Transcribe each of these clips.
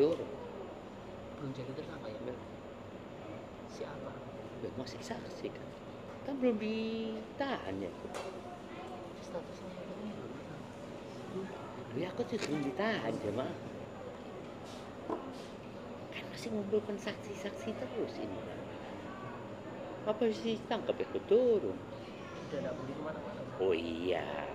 betul. Belum jadi tersangka ya? Siapa? Masih saksi kan belum ditahan ya. Statusnya ini belum tersangka. Ya aku sih belum ditahan cuma kan masih ngumpulkan saksi-saksi terus ini kan. Apa sih tangkap ya betul? Udah ada di kemana-mana. Oh iya.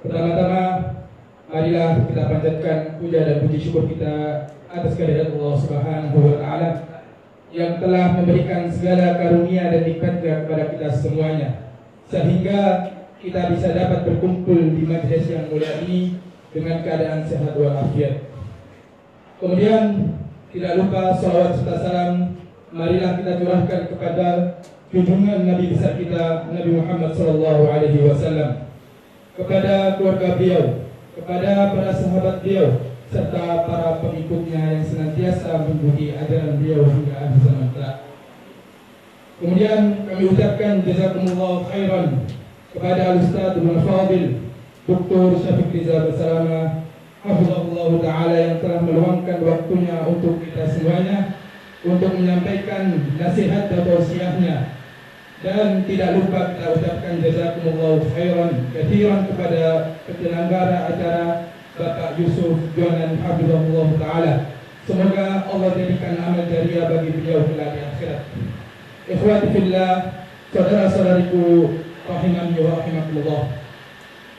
Pertama-tama, marilah kita panjatkan puja dan puji syukur kita atas kehadirat Allah Subhanahu wa Ta'ala yang telah memberikan segala karunia dan nikmatnya kepada kita semuanya, sehingga kita bisa dapat berkumpul di majelis yang mulia ini dengan keadaan sehat walafiat. Kemudian tidak lupa salawat serta salam marilah kita curahkan kepada junjungan Nabi besar kita Nabi Muhammad SAW, kepada keluarga beliau, kepada para sahabat beliau, serta para pengikutnya yang senantiasa mengikuti ajaran beliau hingga akhir zaman kelak. Kemudian kami ucapkan jazakumullah khairan kepada Al-Ustaz Al-Fadil Dr. Syafiq Riza Basalama hafizahullah ta'ala yang telah meluangkan waktunya untuk kita semuanya untuk menyampaikan nasihat dan tausiahnya. Dan tidak lupa kita ucapkan jazakumullah khairan katsiran kepada penyelenggara acara Bapak Yusuf Jonan hafizahullah ta'ala. Semoga Allah jadikan amal jariah bagi beliau kelak di akhirat. Ikhwati fillah, saudara-saudariku rahimani wa rahimakumullah.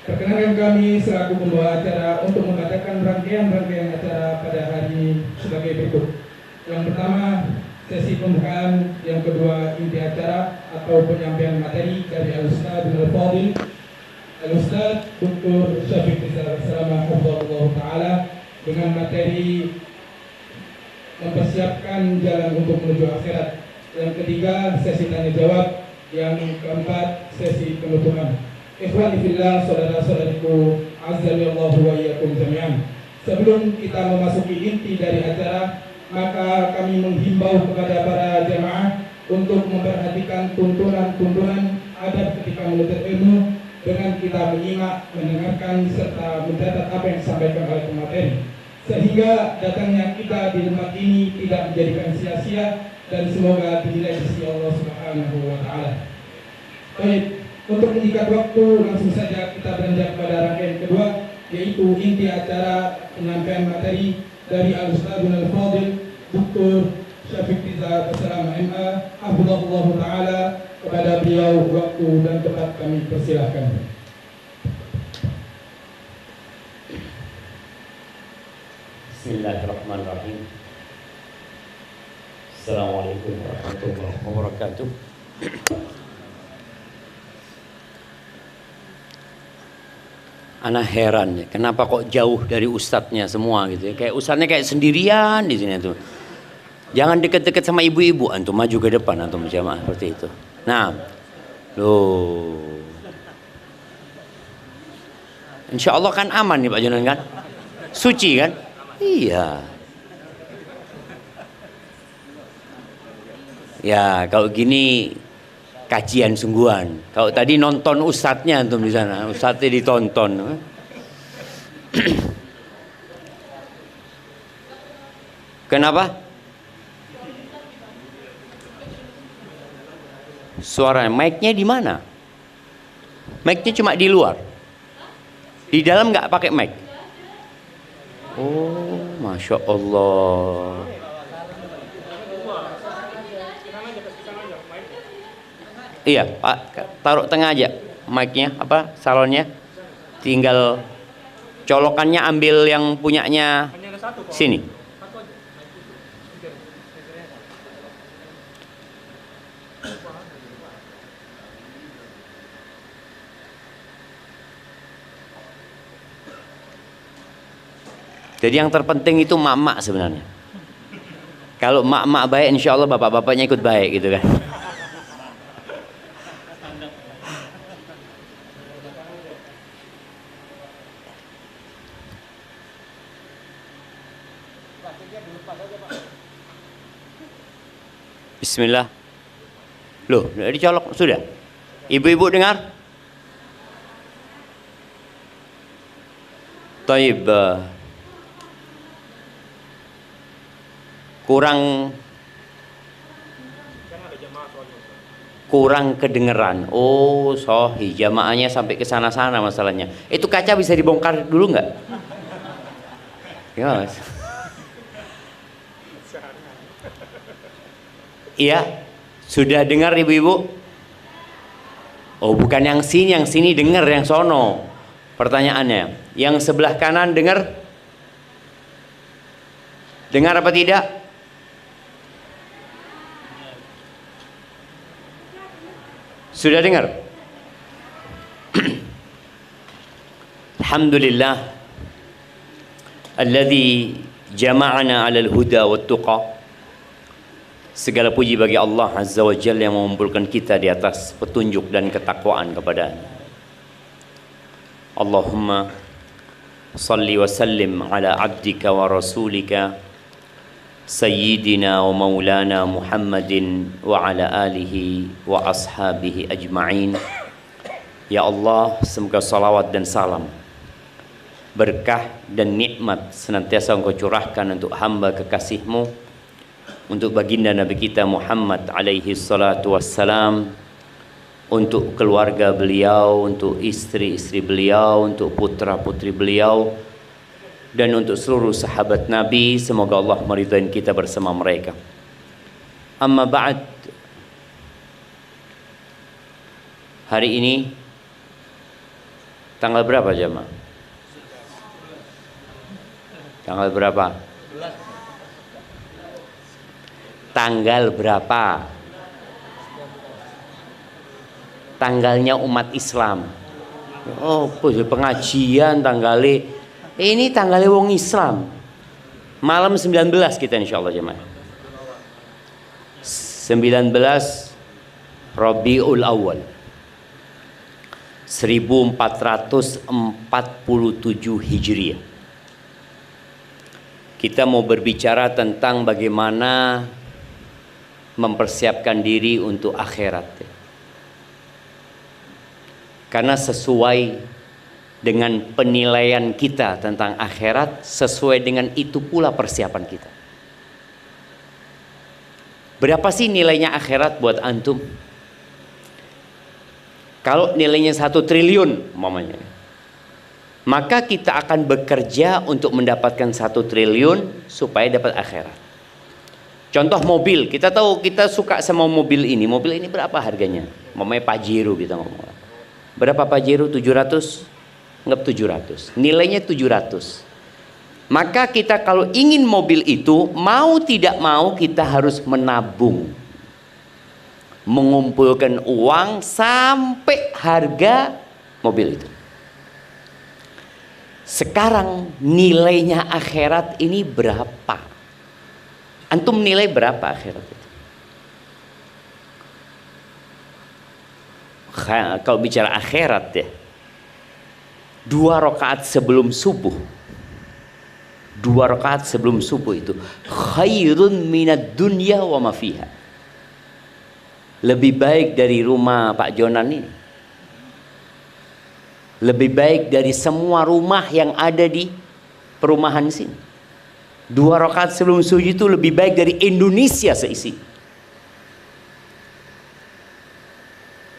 Perkenankan kami selaku pembawa acara untuk mengadakan rangkaian acara pada hari ini sebagai berikut. Yang pertama, sesi pembukaan. Yang kedua, inti acara atau penyampaian materi dari Al-Ustaz Al-Fadil Al-Ustaz Dr. Syafiq Riza Basalama hafizahullah ta'ala dengan materi mempersiapkan jalan untuk menuju akhirat. Yang ketiga, sesi tanya jawab. Yang keempat, sesi penutupan. Ikhwani fillah, saudara-saudariku azzalillahu wa iyyakum jami'an. Sebelum kita memasuki inti dari acara, maka kami menghimbau kepada para jemaah untuk memperhatikan tuntunan-tuntunan adab ketika menuntut ilmu dengan kita menyimak, mendengarkan serta mencatat apa yang disampaikan oleh pemateri. sehingga datangnya kita di tempat ini tidak menjadikan sia-sia dan semoga dinilai di sisi Allah Subhanahu wa taala. Baik, untuk mengikat waktu langsung saja kita beranjak pada rangkaian kedua, yaitu inti acara penyampaian materi dari Al-Ustadzul Al-Fadil Dr. Syafiq Riza Bassalama MA hafizahullah taala. Kepada beliau waktu dan tempat kami persilahkan. Bismillahirrahmanirrahim. Assalamualaikum warahmatullahi wabarakatuh. Ana heran ya, kenapa kok jauh dari ustadznya semua gitu ya. Kayak ustadznya kayak sendirian di sini tuh. Jangan deket-deket sama ibu-ibu, antum maju ke depan, antum jamaah seperti itu. Nah, loh. Insya Allah kan aman nih Pak Jonan kan? Suci kan? Iya. Ya kalau gini kajian sungguhan. Kalau tadi nonton ustadznya antum di sana, ustadznya ditonton. Kenapa? Suara mic-nya di mana? Mic-nya cuma di luar. Di dalam nggak pakai mic. Oh, masya Allah. Iya, Pak, taruh tengah aja mic-nya, apa salonnya. Tinggal colokannya ambil yang punyanya sini. Jadi yang terpenting itu mak-mak sebenarnya. Kalau mak-mak baik, insya Allah bapak-bapaknya ikut baik gitu kan. Bismillah. Loh, udah dicolok sudah. Ibu-ibu dengar? Taib. Kurang kedengeran. Oh, sohi jamaahnya sampai ke sana-sana masalahnya. Itu kaca bisa dibongkar dulu nggak? Ya, Mas. Iya, sudah dengar ibu-ibu? Oh, bukan yang sini dengar, yang sono. Pertanyaannya, yang sebelah kanan dengar? Dengar apa tidak? Sudah dengar? Alhamdulillah alladzi jama'ana 'alal huda wat tuqa. Segala puji bagi Allah Azza wa Jalla yang mengumpulkan kita di atas petunjuk dan ketakwaan kepada-Nya. Allahumma salli wa sallim ala 'abdika wa rasulika Sayyidina wa maulana Muhammadin wa ala alihi wa ashabihi ajma'in. Ya Allah, semoga salawat dan salam, berkah dan nikmat senantiasa Engkau curahkan untuk hamba kekasih-Mu, untuk baginda Nabi kita Muhammad alaihi salatu wassalam, untuk keluarga beliau, untuk istri-istri beliau, untuk putra-putri beliau, dan untuk seluruh sahabat Nabi. Semoga Allah meridhai kita bersama mereka. Amma ba'd. Hari ini tanggal berapa jemaah? Tanggal berapa? Tanggal berapa? Tanggalnya umat Islam. Oh, pengajian tanggalnya. Ini tanggalnya wong Islam. Malam 19 kita insyaallah jemaah. 19 Rabiul Awal 1447 Hijriah. Kita mau berbicara tentang bagaimana mempersiapkan diri untuk akhirat. Karena sesuai dengan penilaian kita tentang akhirat, sesuai dengan itu pula persiapan kita. Berapa sih nilainya akhirat buat antum? Kalau nilainya 1 triliun umpamanya, maka kita akan bekerja untuk mendapatkan 1 triliun supaya dapat akhirat. Contoh mobil, kita tahu kita suka sama mobil ini. Mobil ini berapa harganya? Umpamanya Pajero kita ngomong. Berapa Pajero? 700? Anggap 700. Nilainya 700. Maka kita kalau ingin mobil itu, mau tidak mau kita harus menabung, mengumpulkan uang sampai harga mobil itu. Sekarang nilainya akhirat ini berapa? Antum nilai berapa akhirat itu? Kalau bicara akhirat ya, 2 rakaat sebelum subuh. 2 rakaat sebelum subuh itu khairun minad dunya wa ma fiha. Lebih baik dari rumah Pak Jonan ini. Lebih baik dari semua rumah yang ada di perumahan sini. 2 rakaat sebelum subuh itu lebih baik dari Indonesia seisi.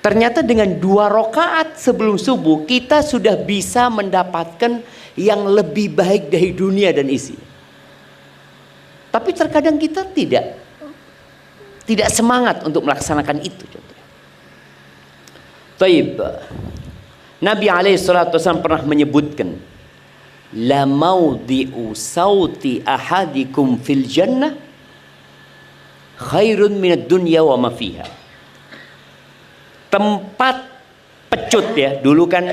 Ternyata dengan 2 rakaat sebelum subuh kita sudah bisa mendapatkan yang lebih baik dari dunia dan isi. Tapi terkadang kita tidak semangat untuk melaksanakan itu. Taib. Nabi SAW pernah menyebutkan, la maudhi'u sauti ahadikum fil jannah khairun minad dunya wa ma fiha. Tempat pecut ya, dulu kan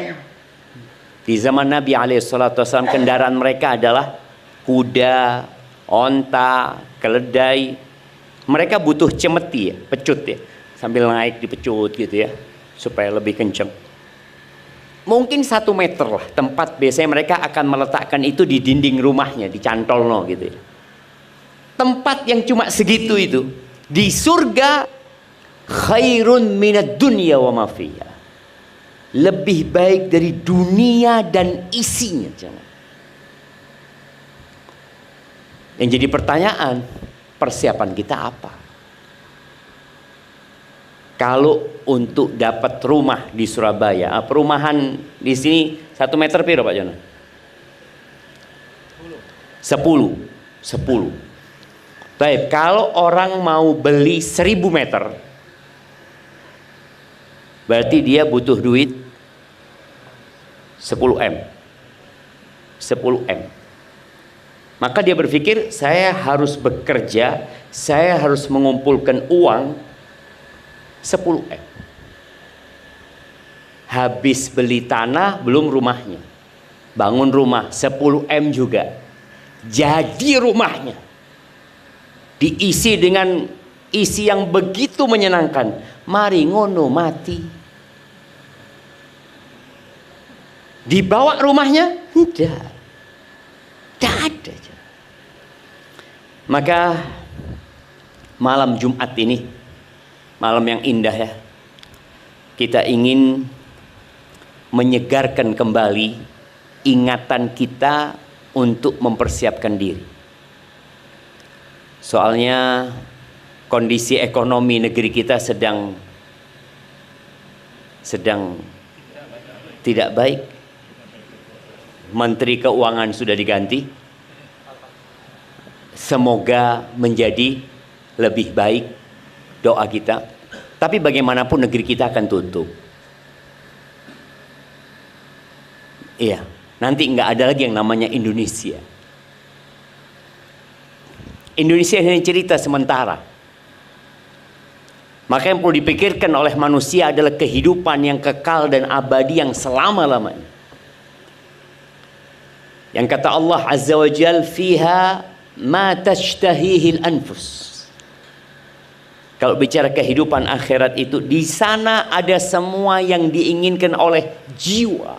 di zaman Nabi SAW kendaraan mereka adalah kuda, onta, keledai. Mereka butuh cemeti ya, pecut ya, sambil naik dipecut gitu ya, supaya lebih kencang. Mungkin 1 meter lah tempat biasanya mereka akan meletakkan itu di dinding rumahnya, di cantolno gitu ya. Tempat yang cuma segitu itu di surga khairun minad dunya wa ma fiha. Lebih baik dari dunia dan isinya. Yang jadi pertanyaan, persiapan kita apa? Kalau untuk dapat rumah di Surabaya, perumahan di sini 1 meter piro Pak Jono? 10. Baik, kalau orang mau beli 1000 meter, berarti dia butuh duit 10M. Maka dia berpikir, saya harus bekerja, saya harus mengumpulkan uang 10M. Habis beli tanah, belum rumahnya. Bangun rumah 10M juga. Jadi rumahnya diisi dengan isi yang begitu menyenangkan. Mari ngono mati. Dibawa rumahnya? Tidak ada. Maka malam Jumat ini, malam yang indah ya, kita ingin menyegarkan kembali ingatan kita untuk mempersiapkan diri. Soalnya kondisi ekonomi negeri kita sedang tidak baik. Menteri Keuangan sudah diganti. Semoga menjadi lebih baik doa kita. Tapi bagaimanapun negeri kita akan tutup. Iya, nanti nggak ada lagi yang namanya Indonesia. Indonesia hanya cerita sementara. Maka yang perlu dipikirkan oleh manusia adalah kehidupan yang kekal dan abadi yang selama-lamanya. Yang kata Allah Azza wa Jal, fiha ma tashtahihil anfus. Kalau bicara kehidupan akhirat itu, di sana ada semua yang diinginkan oleh jiwa.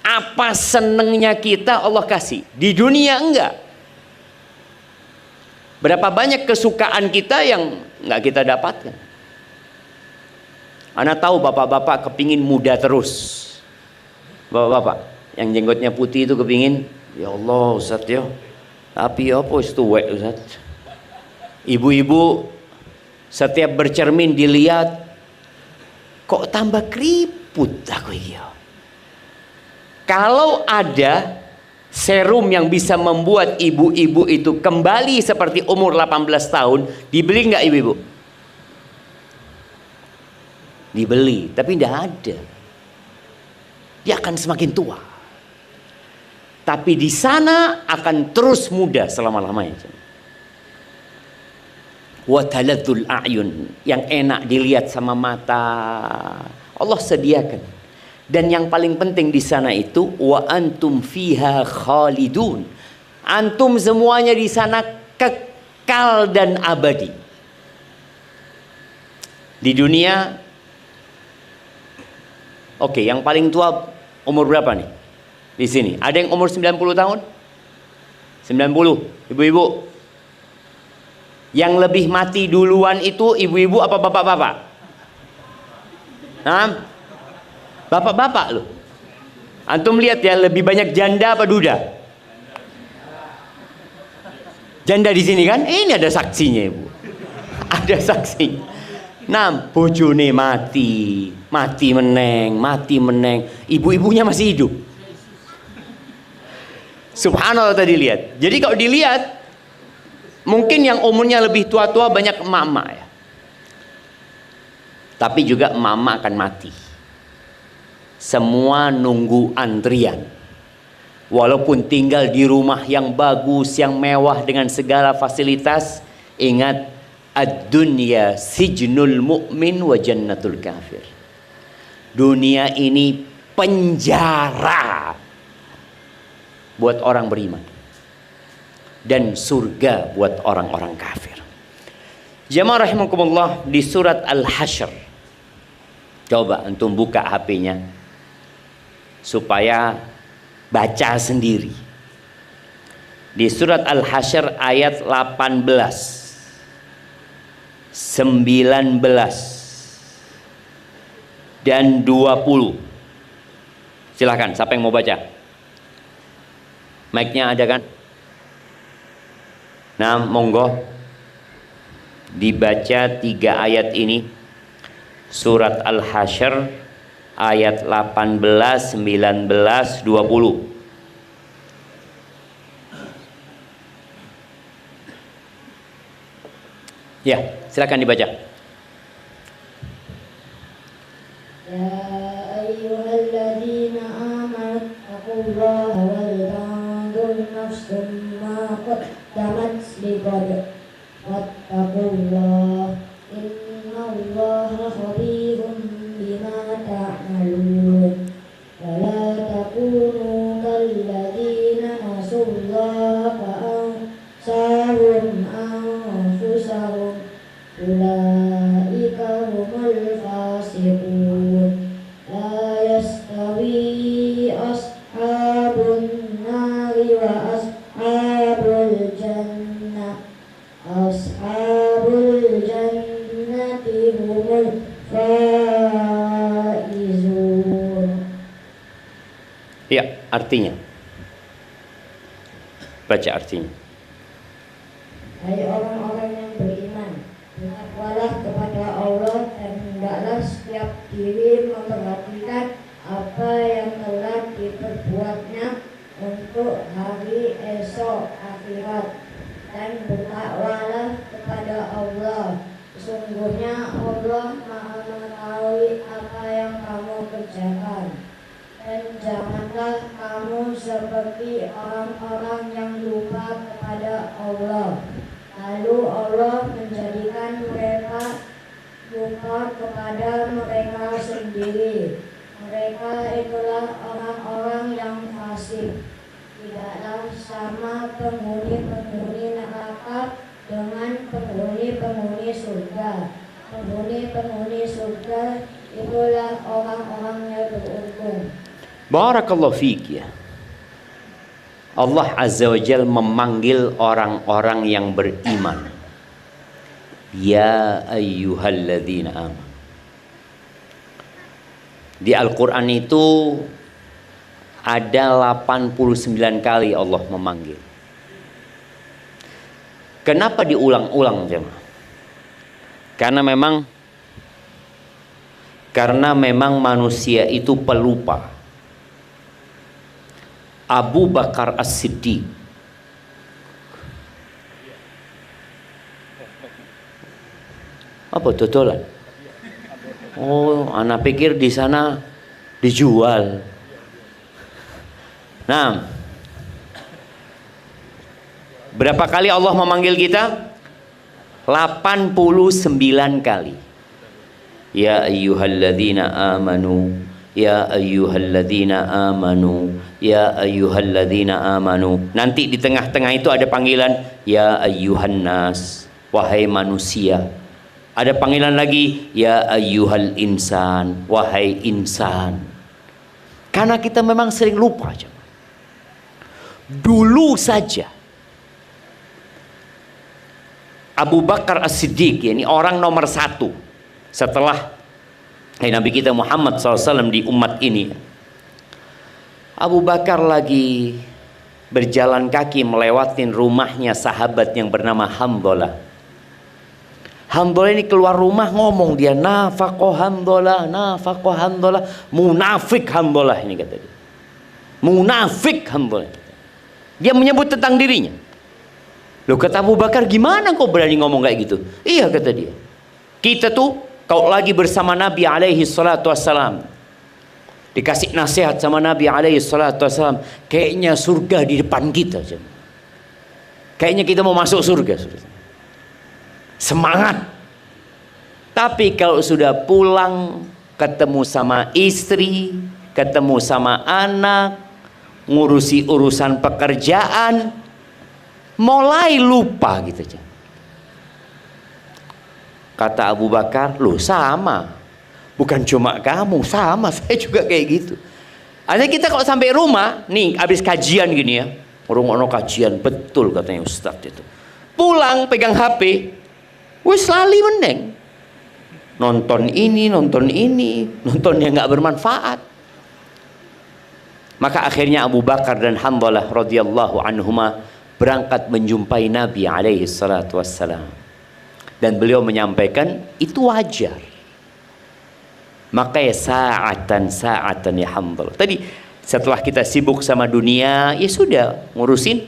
Apa senengnya kita Allah kasih. Di dunia enggak. Berapa banyak kesukaan kita yang enggak kita dapatkan. Ana tahu bapak-bapak kepingin muda terus. Bapak-bapak yang jenggotnya putih itu kepingin, ya Allah Ustaz ya, tapi apa itu wek Ustaz. Ibu-ibu setiap bercermin dilihat, kok tambah keriput aku ya. Kalau ada serum yang bisa membuat ibu-ibu itu kembali seperti umur 18 tahun, dibeli nggak ibu-ibu? Dibeli, tapi tidak ada. Dia akan semakin tua. Tapi di sana akan terus muda selama-lamanya. Wa taladzul a'yun, yang enak dilihat sama mata. Allah sediakan. Dan yang paling penting di sana itu wa antum fiha khalidun. Antum semuanya di sana kekal dan abadi. Di dunia, oke, yang paling tua umur berapa nih? Di sini. Ada yang umur 90 tahun? 90, ibu-ibu. Yang lebih mati duluan itu ibu-ibu apa bapak-bapak? Nah, bapak-bapak loh. Antum lihat ya, lebih banyak janda apa duda? Janda di sini kan? Ini ada saksinya ibu. Ada saksinya. Nah, bojone mati, mati meneng. Ibu-ibunya masih hidup. Subhanallah tadi lihat. Jadi kalau dilihat, mungkin yang umurnya lebih tua-tua banyak emak-emak ya. Tapi juga emak-emak akan mati. Semua nunggu antrian. Walaupun tinggal di rumah yang bagus, yang mewah dengan segala fasilitas, ingat ad-dunya sijnul mu'min wa jannatul kafir. Dunia ini penjara buat orang beriman dan surga buat orang-orang kafir. Jamaah rahimakumullah, di surat Al-Hasyr, coba antum buka HP-nya supaya baca sendiri. Di surat Al-Hasyr ayat 18, 19 dan 20. Silahkan, siapa yang mau baca? Mic-nya ada kan? Nah, monggo dibaca 3 ayat ini. Surat Al-Hasyr ayat 18, 19, 20. Ya, silakan dibaca. Ya ayyuhalladzina amanu taqullaha wal tanzur nafsum ma qaddamat lighad wattaqullaha innallaha khabirun bima ta'malun. Wala takunu kalladzina nasullaha fa'ansahum anfusahum ulaika humul fasiqun. La yastawi ashabun nari wa ashabul jannah. Ashabul jannati humul faizun. Ya, artinya. Baca artinya. Hai orang-orang yang beriman, bertakwalah kepada Allah dan hendaklah setiap diri memperhatikan apa yang telah diperbuatnya untuk hari esok akhirat, dan bertakwalah kepada Allah. Sesungguhnya Allah Maha mengetahui apa yang kamu kerjakan. Dan janganlah kamu seperti orang-orang yang lupa kepada Allah, lalu Allah menjadikan mereka lupa kepada mereka sendiri. Mereka itulah orang-orang yang fasik. Tidaklah sama penghuni-penghuni neraka dengan penghuni-penghuni surga. Penghuni-penghuni surga itulah orang-orang yang beruntung. Barakallahu fiik ya. Allah Azza wa Jalla memanggil orang-orang yang beriman. Ya ayyuhalladzina amanu. Di Al-Quran itu ada 89 kali Allah memanggil. Kenapa diulang-ulang, jemaah? Karena memang manusia itu pelupa. Abu Bakar As-Siddiq apa dodolan? Oh, anak pikir di sana dijual. Nah, berapa kali Allah memanggil kita? 89 kali. Ya ayyuhalladzina amanu, ya ayyuhalladzina amanu, ya ayyuhalladzina amanu. Nanti di tengah-tengah itu ada panggilan ya ayyuhan nas, wahai manusia. Ada panggilan lagi ya ayyuhal insan, wahai insan. Karena kita memang sering lupa aja. Dulu saja Abu Bakar As-Siddiq, ini orang nomor 1 setelah Nabi kita Muhammad SAW di umat ini. Abu Bakar lagi berjalan kaki melewatin rumahnya sahabat yang bernama Hamdalah. Hamdalah ini keluar rumah ngomong dia, nafaqo Hamdalah, nafaqo Hamdalah, munafik Hamdalah ini kata dia. Munafik Hamdalah. Dia menyebut tentang dirinya. Loh, kata Abu Bakar, gimana kau berani ngomong kayak gitu? Iya, kata dia. Kita tuh kalau lagi bersama Nabi alaihi salatu wassalam, dikasih nasihat sama Nabi alaihi salatu wassalam, kayaknya surga di depan kita. Kayaknya kita mau masuk surga. Semangat. Tapi kalau sudah pulang, ketemu sama istri, ketemu sama anak, ngurusi urusan pekerjaan, mulai lupa gitu. Kata Abu Bakar, loh sama, bukan cuma kamu, sama, saya juga kayak gitu. Artinya kita kalau sampai rumah, nih habis kajian gini ya, orang kajian, betul katanya Ustadz itu. Pulang pegang HP, wis lali meneng. Nonton ini, nonton yang nggak bermanfaat. Maka akhirnya Abu Bakar dan Hamdalah radhiyallahu anhuma berangkat menjumpai Nabi alaihi salatu wassalam. Dan beliau menyampaikan itu wajar. Maka ya saatan ya Hamdalah. Tadi setelah kita sibuk sama dunia, ya sudah ngurusin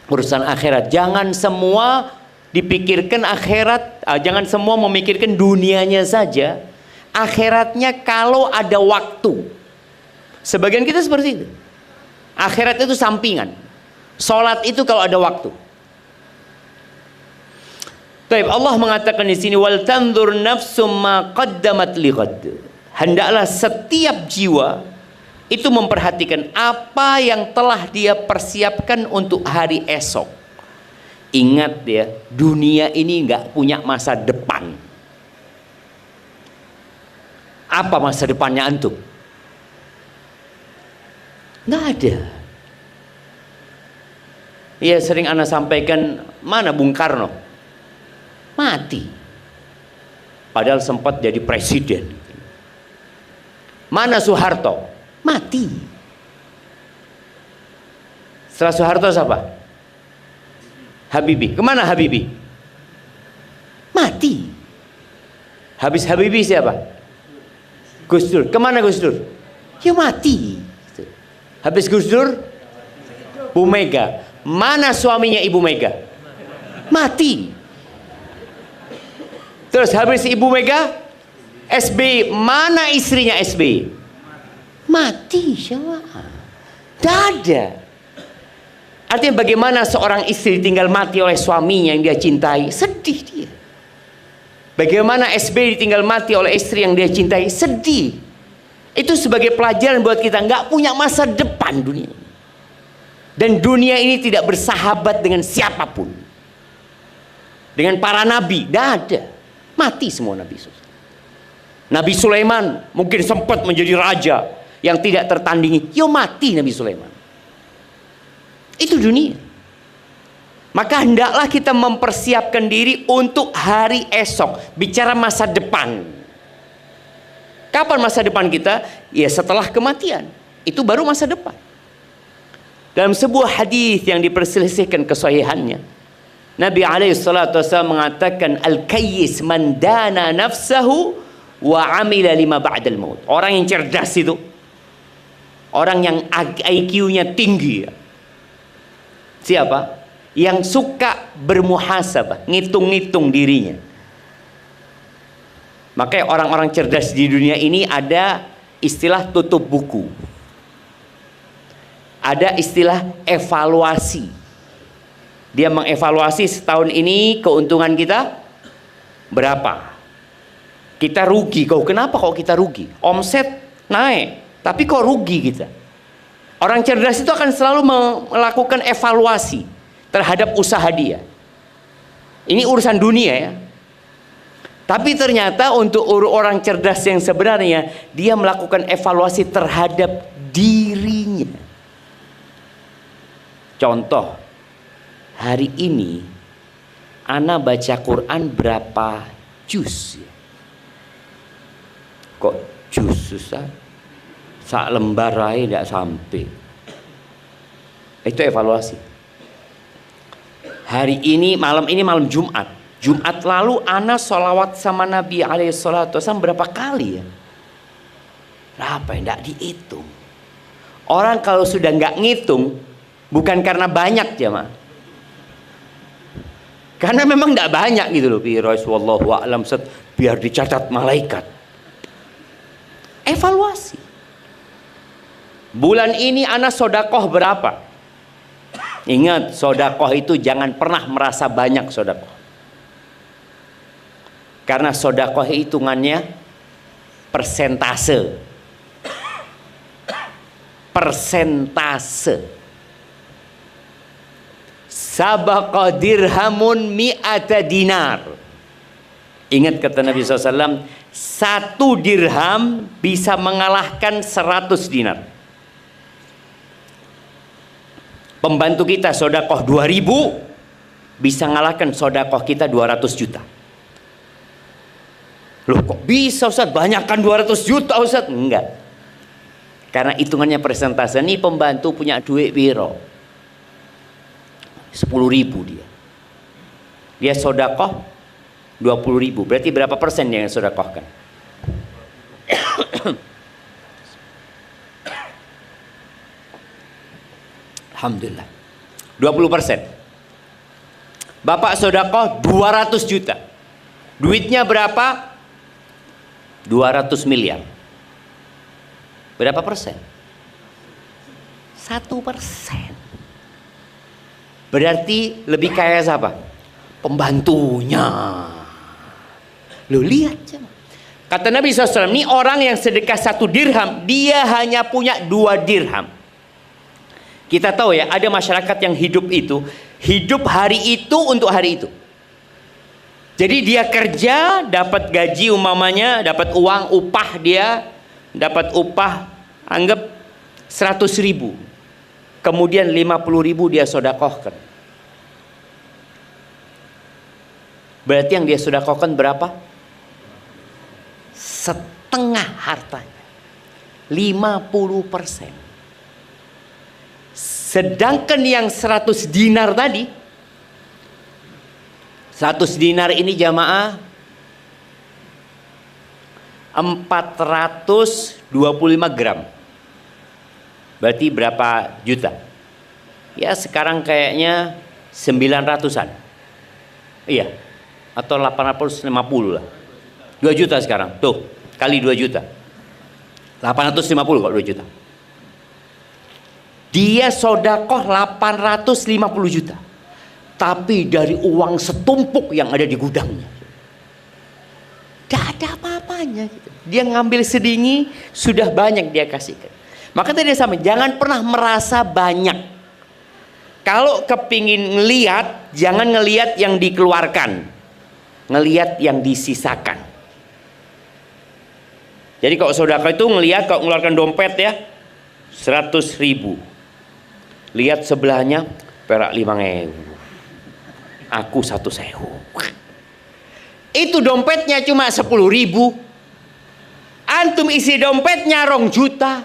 urusan akhirat. Jangan semua dipikirkan akhirat, jangan semua memikirkan dunianya saja. Akhiratnya kalau ada waktu. Sebagian kita seperti itu. Akhirat itu sampingan. Salat itu kalau ada waktu. Taib, Allah mengatakan di sini wal tanzur nafsum ma qaddamat lighad. Hendaklah setiap jiwa itu memperhatikan apa yang telah dia persiapkan untuk hari esok. Ingat ya, dunia ini nggak punya masa depan. Apa masa depannya antum? Nggak ada. Ya sering ana sampaikan, mana Bung Karno? Mati. Padahal sempat jadi presiden. Mana Soeharto? Mati. Setelah Soeharto siapa? Habibie. Kemana Habibie? Mati. Habis Habibie siapa? Gus Dur. Kemana Gus Dur? Ya mati. Habis Gus Dur, Bu Mega. Mana suaminya Ibu Mega? Mati. Terus habis Ibu Mega, SBY. Mana istrinya SBY? Mati. Tidak ada. Artinya bagaimana seorang istri tinggal mati oleh suaminya yang dia cintai? Sedih dia. Bagaimana SBY ditinggal mati oleh istri yang dia cintai? Sedih. Itu sebagai pelajaran buat kita, nggak punya masa depan dunia. Dan dunia ini tidak bersahabat dengan siapapun. Dengan para nabi, tidak ada. Mati semua nabi. Nabi Sulaiman mungkin sempat menjadi raja yang tidak tertandingi. Yo mati Nabi Sulaiman. Itu dunia. Maka hendaklah kita mempersiapkan diri untuk hari esok. Bicara masa depan. Kapan masa depan kita? Ya setelah kematian. itu baru masa depan. Dalam sebuah hadis yang diperselisihkan kesahihannya, Nabi SAW mengatakan, al-kayyis man dana nafsahu wa amila lima ba'dal maut. Orang yang cerdas itu, orang yang IQ-nya tinggi. Siapa? Yang suka bermuhasabah, ngitung-ngitung dirinya. Makanya orang-orang cerdas di dunia ini ada istilah tutup buku. Ada istilah evaluasi. Dia mengevaluasi setahun ini keuntungan kita berapa. Kita rugi. Kenapa kok kita rugi? Omset naik, tapi kok rugi kita? Orang cerdas itu akan selalu melakukan evaluasi terhadap usaha dia. Ini urusan dunia ya. Tapi ternyata untuk orang cerdas yang sebenarnya, dia melakukan evaluasi terhadap dirinya. Contoh, hari ini ana baca Quran berapa juz? Kok juz susah? Sak lembar aja tidak sampai. Itu evaluasi. Hari ini malam Jumat. Jumat lalu ana sholawat sama Nabi SAW berapa kali ya? Berapa ya? Tidak dihitung. Orang kalau sudah nggak ngitung, bukan karena banyak jemaah. Karena memang tidak banyak gitu loh. Wallahu a'lam, biar dicatat malaikat. Evaluasi. Bulan ini ana sodakoh berapa? Ingat, sodakoh itu jangan pernah merasa banyak sodakoh. Karena sodakoh hitungannya persentase. Persentase. Sabaqa dirhamun mi'ata dinar. Ingat kata Nabi SAW, 1 dirham bisa mengalahkan 100 dinar. Pembantu kita sodakoh 2.000 bisa mengalahkan sodakoh kita 200 juta. Loh kok bisa Ustaz? Banyakkan 200 juta Ustaz? Enggak. Karena hitungannya persentase. Ini pembantu punya duit biro 10.000 dia. Dia sodakoh 20.000. Berarti berapa persen dia yang sodakohkan? Alhamdulillah 20%. Bapak sodakoh 200 juta. Duitnya berapa? 200 miliar. Berapa persen? 1%. Berarti lebih kaya siapa? Pembantunya. Lo lihat coba. Kata Nabi SAW, ini orang yang sedekah 1 dirham, dia hanya punya 2 dirham. Kita tahu ya, ada masyarakat yang hidup hari itu untuk hari itu. Jadi dia kerja, dapat gaji umpamanya, dapat uang, upah dia, dapat upah, anggap 100.000. Kemudian 50.000 dia sodakohkan. Berarti yang dia sodakohkan berapa? Setengah hartanya. 50%. Sedangkan yang 100 dinar tadi, 100 dinar ini jamaah 425 gram. Berarti berapa juta? Ya sekarang kayaknya 900-an. Iya. Atau 850 lah. 2 juta sekarang. Tuh, kali 2 juta. 850 kok 2 juta. Dia sodakoh 850 juta. Tapi dari uang setumpuk yang ada di gudangnya, tidak ada apa-apanya gitu. Dia ngambil sedikit, sudah banyak dia kasihkan. Maka tadi sama, jangan pernah merasa banyak. Kalau kepingin ngelihat, jangan ngelihat yang dikeluarkan, ngelihat yang disisakan. Jadi kalau saudara itu ngelihat, kalau mengeluarkan dompet ya 100.000, lihat sebelahnya perak 5.000. Aku 1.000. Itu dompetnya cuma 10.000. Antum isi dompetnya 2 juta.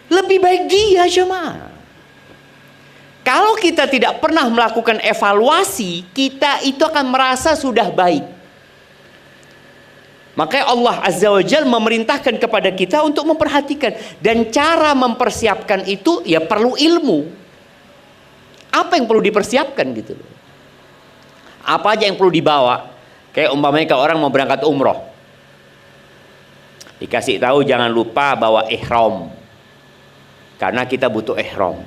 Lebih baik dia jemaah. Kalau kita tidak pernah melakukan evaluasi, kita itu akan merasa sudah baik. Makanya Allah Azza wa Jalla memerintahkan kepada kita untuk memperhatikan. Dan cara mempersiapkan itu ya perlu ilmu. Apa yang perlu dipersiapkan gitu loh. Apa aja yang perlu dibawa. Kayak umpamanya kalau orang mau berangkat umroh. Dikasih tahu jangan lupa bawa ihram. Karena kita butuh ihram.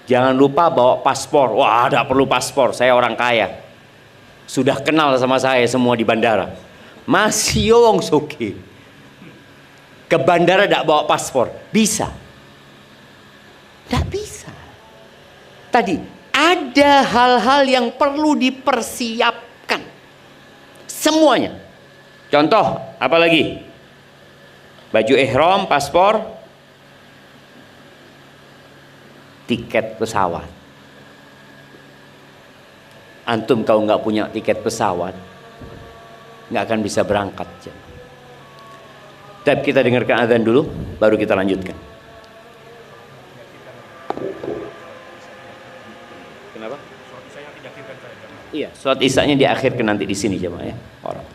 Jangan lupa bawa paspor. Wah, tidak perlu paspor. Saya orang kaya. Sudah kenal sama saya semua di bandara. Masih wong soge. Ke bandara tidak bawa paspor. Bisa? Tidak bisa. Tadi ada hal-hal yang perlu dipersiapkan. Semuanya. Contoh, apa lagi? Baju ihram, paspor, tiket pesawat. Antum kalau nggak punya tiket pesawat, nggak akan bisa berangkat. Tapi kita dengarkan azan dulu, baru kita lanjutkan. Kenapa? Iya, sholat isya-nya diakhirkan nanti di sini jemaah ya. Orang.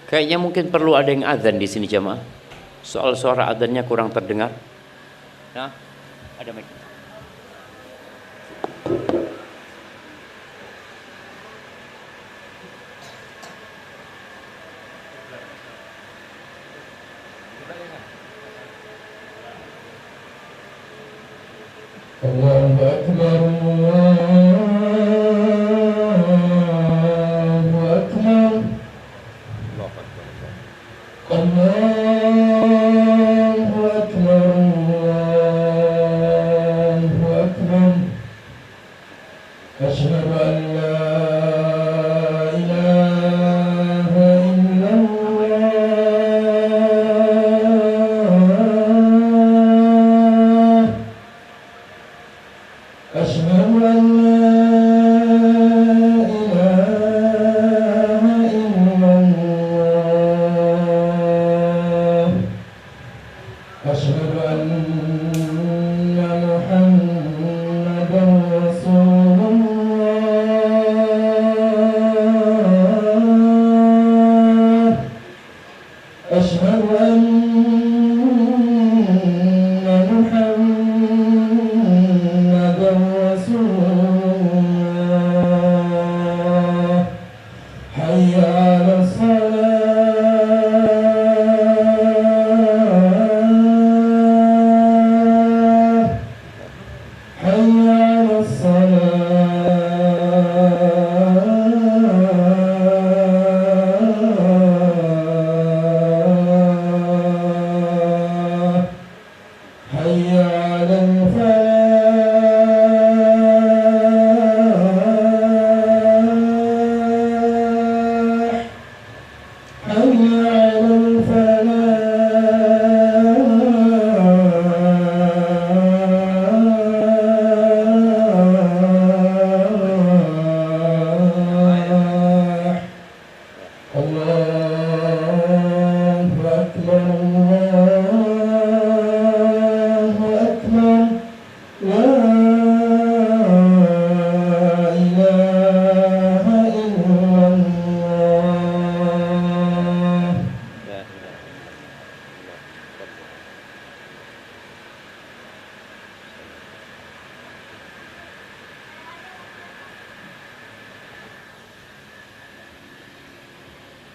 Kayaknya mungkin perlu ada yang azan di sini jemaah. Soal suara azannya kurang terdengar. Nah, ada mic. Allahu Akbar, Allahu Akbar. Allahu Akbar, Allahu Akbar. Asyhadu an la ilaha illallah. Asyhadu an la ilaha illallah. Asyhadu anna Muhammadan Rasulullah. Asyhadu anna Muhammadan Rasulullah. Hayya 'alas salah. Hayya 'alas salah.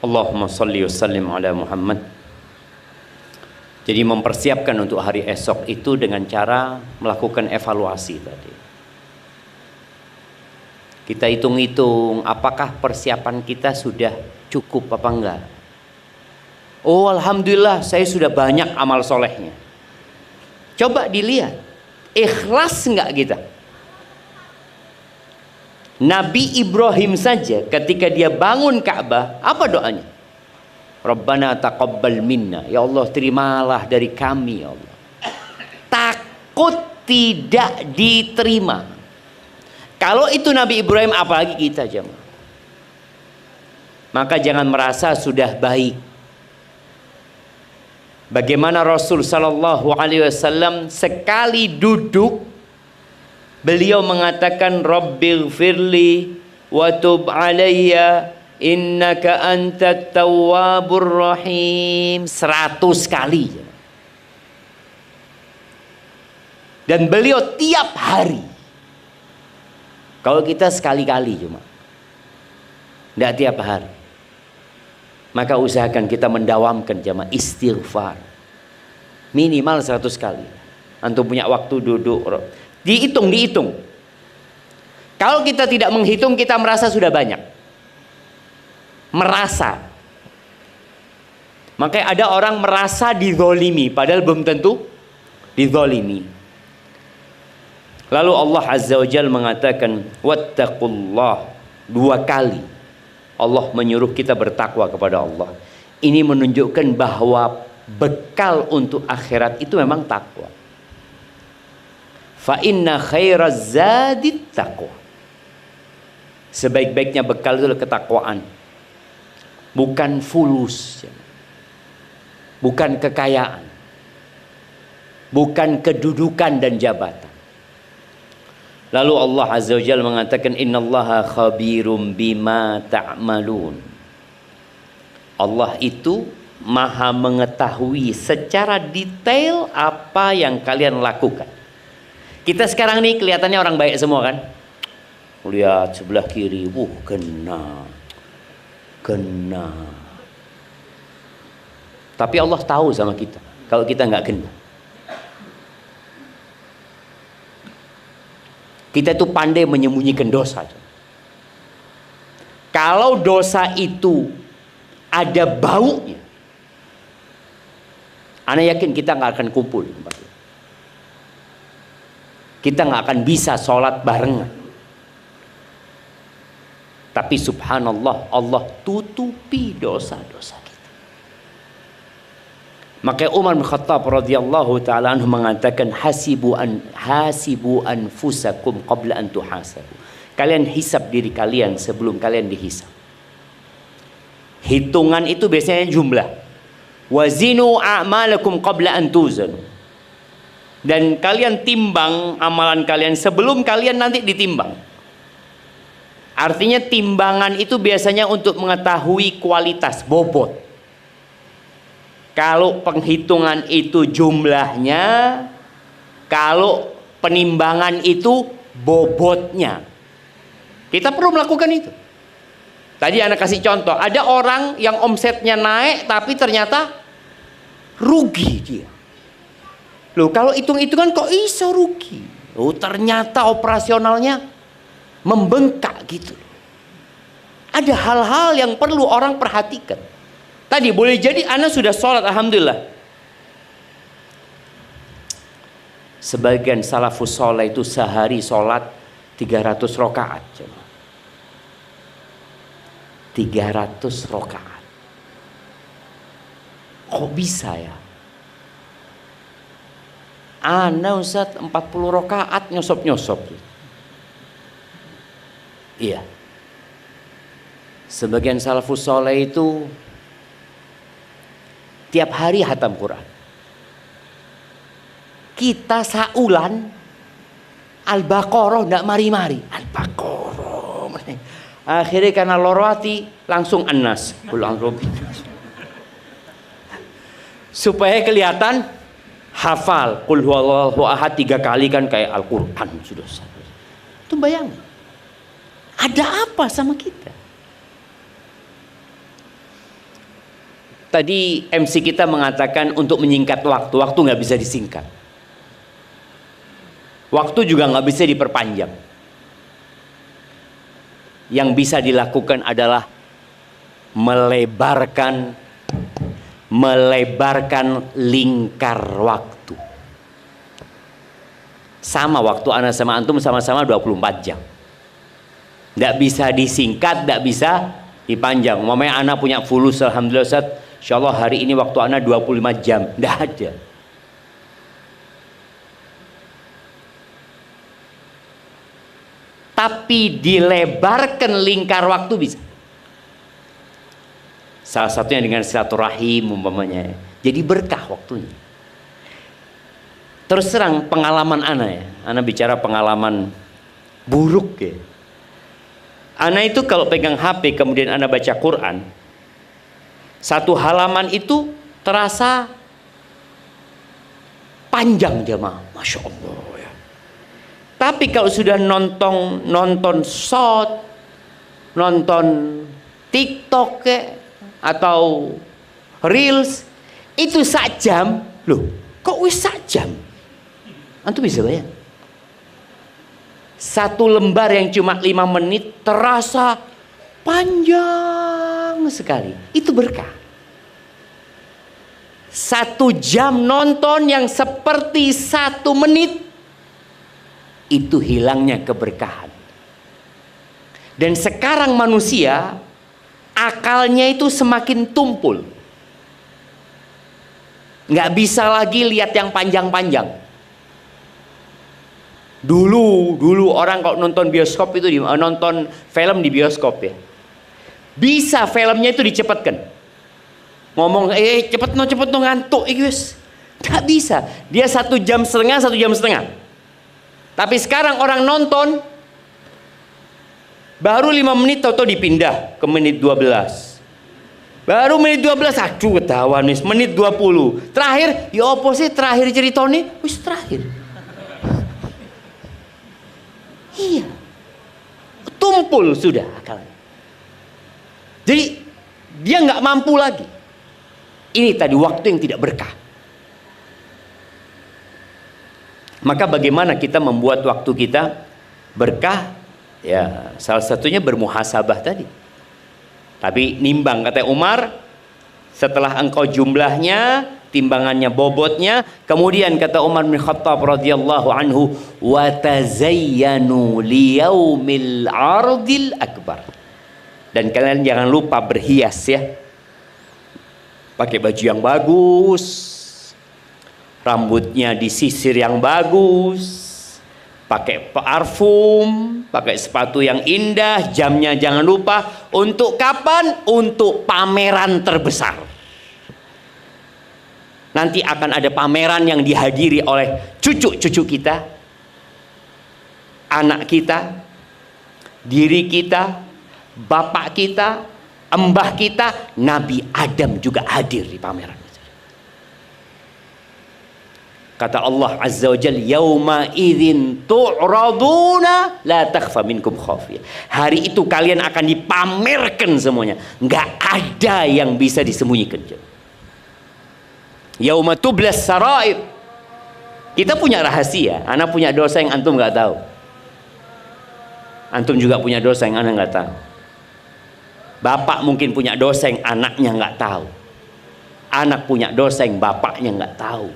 Allahumma salli wa sallim ala Muhammad. Jadi mempersiapkan untuk hari esok itu dengan cara melakukan evaluasi tadi. Kita hitung-hitung apakah persiapan kita sudah cukup apa enggak. Oh alhamdulillah saya sudah banyak amal solehnya. Coba dilihat, ikhlas enggak kita? Nabi Ibrahim saja ketika dia bangun Ka'bah, apa doanya? Rabbana taqabbal minna. Ya Allah, terimalah dari kami ya Allah. Takut tidak diterima. Kalau itu Nabi Ibrahim, apalagi kita jemaah. Maka jangan merasa sudah baik. Bagaimana Rasul sallallahu alaihi wasallam sekali duduk beliau mengatakan Rabbighfirli wa tub alayya innaka antat tawwabur rahim 100 kali. Dan beliau tiap hari. Kalau kita sekali-kali cuma. Tidak tiap hari. Maka usahakan kita mendawamkan jamaah istighfar. Minimal 100 kali. Antum punya waktu duduk. Dihitung. Kalau kita tidak menghitung, kita merasa sudah banyak. Merasa. Makanya ada orang merasa dizolimi, padahal belum tentu dizolimi. Lalu Allah Azza wa Jalla mengatakan, wattaqullah, 2 kali. Allah menyuruh kita bertakwa kepada Allah. Ini menunjukkan bahwa bekal untuk akhirat itu memang takwa. Fa inna khairaz zadit taqwa. Sebaik-baiknya bekal itu adalah ketakwaan. Bukan fulus. Bukan kekayaan. Bukan kedudukan dan jabatan. Lalu Allah Azza wa Jalla mengatakan innallaha khabirum bima ta'malun. Allah itu maha mengetahui secara detail apa yang kalian lakukan. Kita sekarang nih kelihatannya orang baik semua kan? Lihat sebelah kiri, kena. Tapi Allah tahu sama kita kalau kita nggak kena. Kita itu pandai menyembunyikan dosa. Kalau dosa itu ada baunya, ana yakin kita nggak akan kumpul di tempat itu. Kita nggak akan bisa sholat barengan. Tapi subhanallah, Allah tutupi dosa-dosa kita. Maka Umar bin Khattab radhiyallahu taala anhu mengatakan hasibu anfusakum qabla an tuhasabu. Kalian hisab diri kalian sebelum kalian dihisab. Hitungan itu biasanya jumlah. Wazinu a'malakum qabla an tuzanu. Dan kalian timbang amalan kalian sebelum kalian nanti ditimbang. Artinya timbangan itu biasanya untuk mengetahui kualitas, bobot. Kalau penghitungan itu jumlahnya, kalau penimbangan itu bobotnya. Kita perlu melakukan itu. Tadi anak kasih contoh, ada orang yang omsetnya naik tapi ternyata rugi dia. Loh, kalau hitung-hitungan kok iso rugi? Loh, ternyata operasionalnya membengkak gitu. Ada hal-hal yang perlu orang perhatikan. Tadi boleh jadi anak sudah sholat, alhamdulillah. Sebagian salafus sholat itu sehari sholat 300 rakaat. 300 rakaat. Kok bisa ya? Ana Ustaz 40 rakaat nyosop-nyosop. Iya. Sebagian salafus soleh itu tiap hari hatam Quran. Kita saulan Al-Baqarah ndak mari-mari. Al-Baqarah. Akhirnya karena lorwati langsung An-Nas. Supaya kelihatan hafal qul huwallahu ahad 3 kali kan kayak Al-Qur'an sudah. Itu bayangin. Ada apa sama kita? tadi MC kita mengatakan untuk menyingkat waktu. Waktu nggak bisa disingkat. Waktu juga nggak bisa diperpanjang. Yang bisa dilakukan adalah melebarkan lingkar waktu. Sama waktu ana sama antum sama-sama 24 jam. Nggak bisa disingkat, nggak bisa dipanjang. Umpamanya ana punya fulus, alhamdulillah Ustaz, insyaallah hari ini waktu ana 25 jam. Nggak ada. Tapi dilebarkan lingkar waktu bisa. Salah satunya dengan silaturahim umpamanya. Jadi berkah waktunya. Terus terang pengalaman ana ya. Ana bicara pengalaman buruk ya. Ana itu kalau pegang HP kemudian ana baca Quran, satu halaman itu terasa panjang jemaah, masya Allah ya. Tapi kalau sudah nonton short, nonton TikTok atau Reels, itu sak jam. Loh, kok wis sak jam? Antum bisa bayang? Satu lembar yang cuma 5 menit terasa panjang sekali. Itu berkah. 1 jam nonton yang seperti 1 menit, itu hilangnya keberkahan. Dan sekarang manusia akalnya itu semakin tumpul. Nggak bisa lagi lihat yang panjang-panjang. Dulu orang kalau nonton bioskop itu nonton film di bioskop ya, bisa filmnya itu dicepatkan. Ngomong cepet no ngantuk guys. Nggak bisa. Dia 1 jam setengah, 1 jam setengah. Tapi sekarang orang nonton baru 5 menit atau dipindah ke menit 12. Baru menit 12, aduh ketahuan nih, menit 20. Terakhir, ya apa sih terakhir ceritanya? Wis terakhir. Iya. Tumpul sudah akalnya. Jadi dia nggak mampu lagi. Ini tadi waktu yang tidak berkah. Maka bagaimana kita membuat waktu kita berkah? Ya, salah satunya bermuhasabah tadi. Tapi nimbang, kata Umar, setelah engkau jumlahnya, timbangannya, bobotnya, kemudian kata Umar bin Khattab radhiyallahu anhu, wa tazayyanu liyaumil ardil akbar. Dan kalian jangan lupa berhias ya. Pakai baju yang bagus, rambutnya disisir yang bagus, pakai parfum, pakai sepatu yang indah, jamnya jangan lupa. Untuk kapan? Untuk pameran terbesar. Nanti akan ada pameran yang dihadiri oleh cucu-cucu kita, anak kita, diri kita, bapak kita, embah kita, Nabi Adam juga hadir di pameran. Kata Allah Azza wa Jalla, yauma idzin tu'raduna la takhfa minkum khafiyah. Hari itu kalian akan dipamerkan semuanya, nggak ada yang bisa disembunyikan. Yauma tublas sarair. Kita punya rahasia. Anak punya dosa yang antum nggak tahu. Antum juga punya dosa yang anak nggak tahu. Bapak mungkin punya dosa yang anaknya nggak tahu. Anak punya dosa yang bapaknya nggak tahu.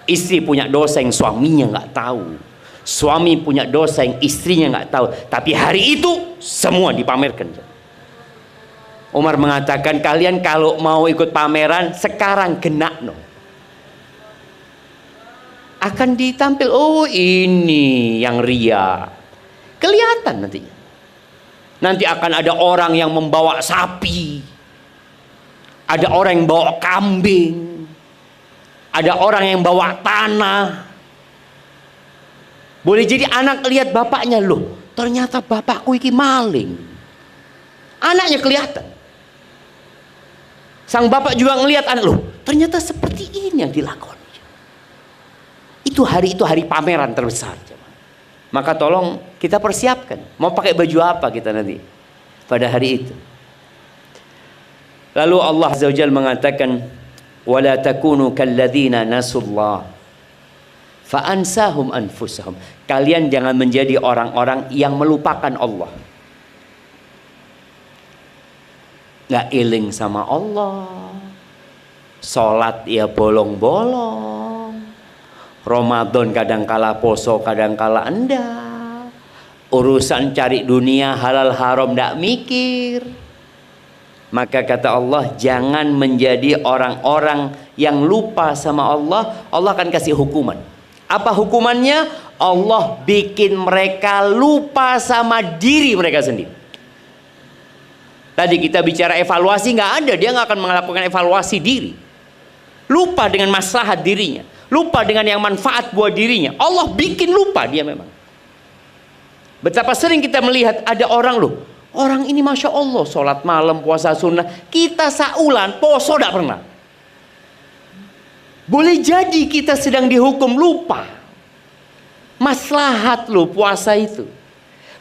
Istri punya dosa yang suaminya nggak tahu. Suami punya dosa yang istrinya nggak tahu. Tapi hari itu semua dipamerkan. Umar mengatakan, kalian kalau mau ikut pameran sekarang genak no. Akan ditampil, oh ini yang ria. Kelihatan nantinya. Nanti akan ada orang yang membawa sapi. Ada orang yang bawa kambing. Ada orang yang bawa tanah. Boleh jadi anak lihat bapaknya, loh ternyata bapakku iki maling. Anaknya kelihatan. Sang bapak juga ngelihat anak, loh ternyata seperti ini yang dilakoni. Itu hari pameran terbesar. Maka tolong kita persiapkan. Mau pakai baju apa kita nanti pada hari itu. Lalu Allah Azza wa Jalla mengatakan, wala takunu kalladzina nasullah fa ansahum anfusahum. Kalian jangan menjadi orang-orang yang melupakan Allah. Nggak iling sama Allah. Salat ya bolong-bolong. Ramadan kadangkala poso, kadangkala enggak. Urusan cari dunia halal haram nggak mikir. Maka kata Allah, jangan menjadi orang-orang yang lupa sama Allah. Allah akan kasih hukuman. Apa hukumannya? Allah bikin mereka lupa sama diri mereka sendiri. Tadi kita bicara evaluasi, nggak ada, dia nggak akan melakukan evaluasi diri. Lupa dengan maslahat dirinya, lupa dengan yang manfaat buat dirinya. Allah bikin lupa dia memang. Betapa sering kita melihat ada orang loh, orang ini masya Allah sholat malam, puasa sunnah, kita saulan poso tidak pernah. Boleh jadi kita sedang dihukum lupa. Maslahat loh puasa itu,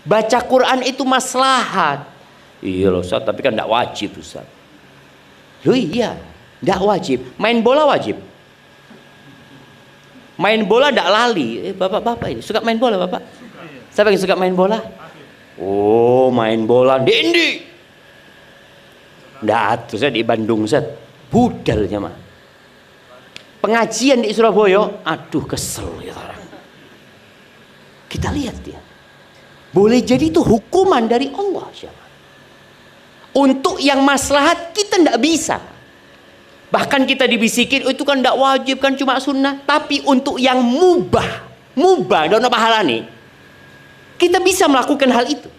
baca Quran itu maslahat. Iya loh Ustaz, tapi kan tidak wajib Ustaz. Loh iya, tidak wajib. Main bola wajib. Main bola tidak lali. Bapak-bapak ini suka main bola bapak? Siapa yang suka main bola? Oh main bola Dendi. Tidak, saya di Bandung Ustaz. Budalnya mah. Pengajian di Surabaya, aduh kesel ya orang. Kita lihat dia. Boleh jadi itu hukuman dari Allah siapa? Untuk yang maslahat kita tidak bisa. Bahkan kita dibisikin, oh, itu kan tidak wajib, kan cuma sunnah. Tapi untuk yang mubah, dan pahala nih, kita bisa melakukan hal itu.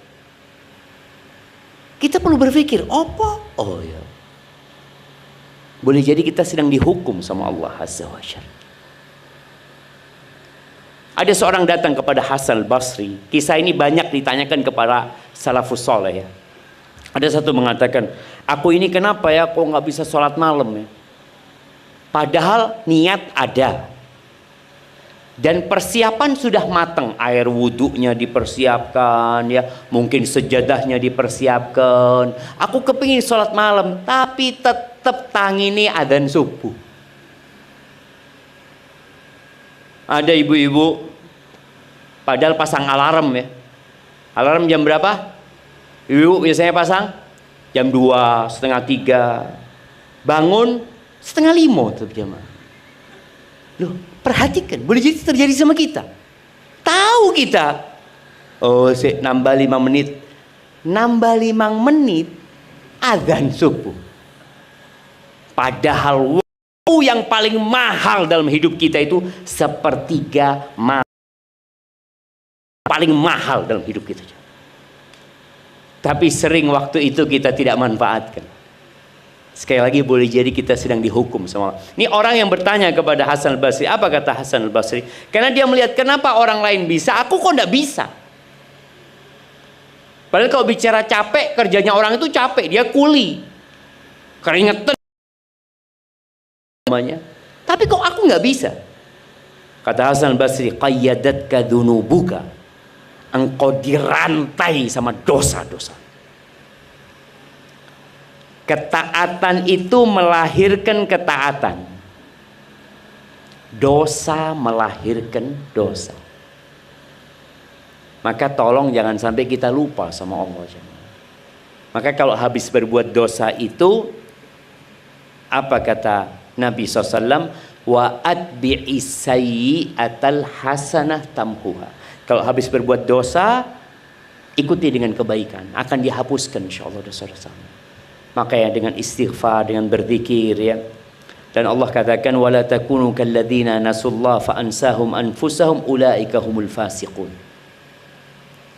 Kita perlu berpikir, apa? Oh ya, boleh jadi kita sedang dihukum sama Allah Azza wa Jalla. Ada seorang datang kepada Hasan al-Basri. Kisah ini banyak ditanyakan kepada salafus soleh ya. Ada satu mengatakan, aku ini kenapa ya kok nggak bisa sholat malam ya? Padahal niat ada. Dan persiapan sudah matang. Air wudhunya dipersiapkan ya. Mungkin sejadahnya dipersiapkan. Aku kepingin sholat malam. Tapi tetap tangini adzan subuh. Ada ibu-ibu. Padahal pasang alarm ya. Alarm jam berapa? Ibu biasanya pasang jam 2, setengah 3, bangun setengah 5 tetap jamaah. Loh, perhatikan, boleh jadi terjadi sama kita. Tahu kita, oh nambah 5 menit, azan subuh. Padahal waktu yang paling mahal dalam hidup kita itu sepertiga paling mahal dalam hidup kita. Tapi sering waktu itu kita tidak manfaatkan. Sekali lagi boleh jadi kita sedang dihukum sama Allah. Ini orang yang bertanya kepada Hasan al-Basri. Apa kata Hasan al-Basri? Karena dia melihat kenapa orang lain bisa, aku kok tidak bisa. Padahal kalau bicara capek, kerjanya orang itu capek. Dia kuli. Keringetan. Tapi kok aku nggak bisa? Kata Hasan al-Basri, qayyadatka dhunubuka. Engkau dirantai sama dosa-dosa. Ketaatan itu melahirkan ketaatan. Dosa melahirkan dosa. Maka tolong jangan sampai kita lupa sama Allah. Maka kalau habis berbuat dosa itu, apa kata Nabi SAW? Wa atbi'is sayyi'atal hasanah tamhuha. Kalau habis berbuat dosa, ikuti dengan kebaikan, akan dihapuskan insyaallah dosa-dosa. Makanya dengan istighfar, dengan berzikir ya. Dan Allah katakan wala takunu kalladzina nasullah fa ansahum anfusahum ulaika humul fasiqun.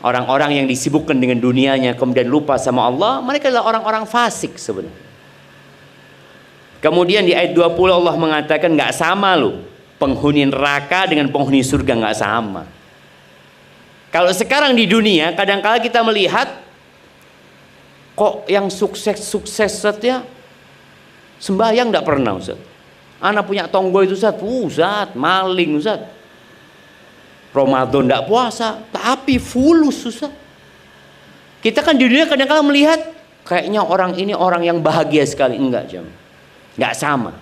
Orang-orang yang disibukkan dengan dunianya kemudian lupa sama Allah, mereka adalah orang-orang fasik sebenarnya. Kemudian di ayat 20 Allah mengatakan nggak sama loh. Penghuni neraka dengan penghuni surga nggak sama. Kalau sekarang di dunia kadang-kala kita melihat kok yang sukses ya sembahyang tidak pernah Ustaz. Anak punya tonggo itu Ustaz, maling Ustaz. Ramadan tidak puasa, tapi fulus Ustaz. Kita kan di dunia kadang-kala melihat kayaknya orang ini orang yang bahagia sekali. Enggak, jemaah. Enggak sama.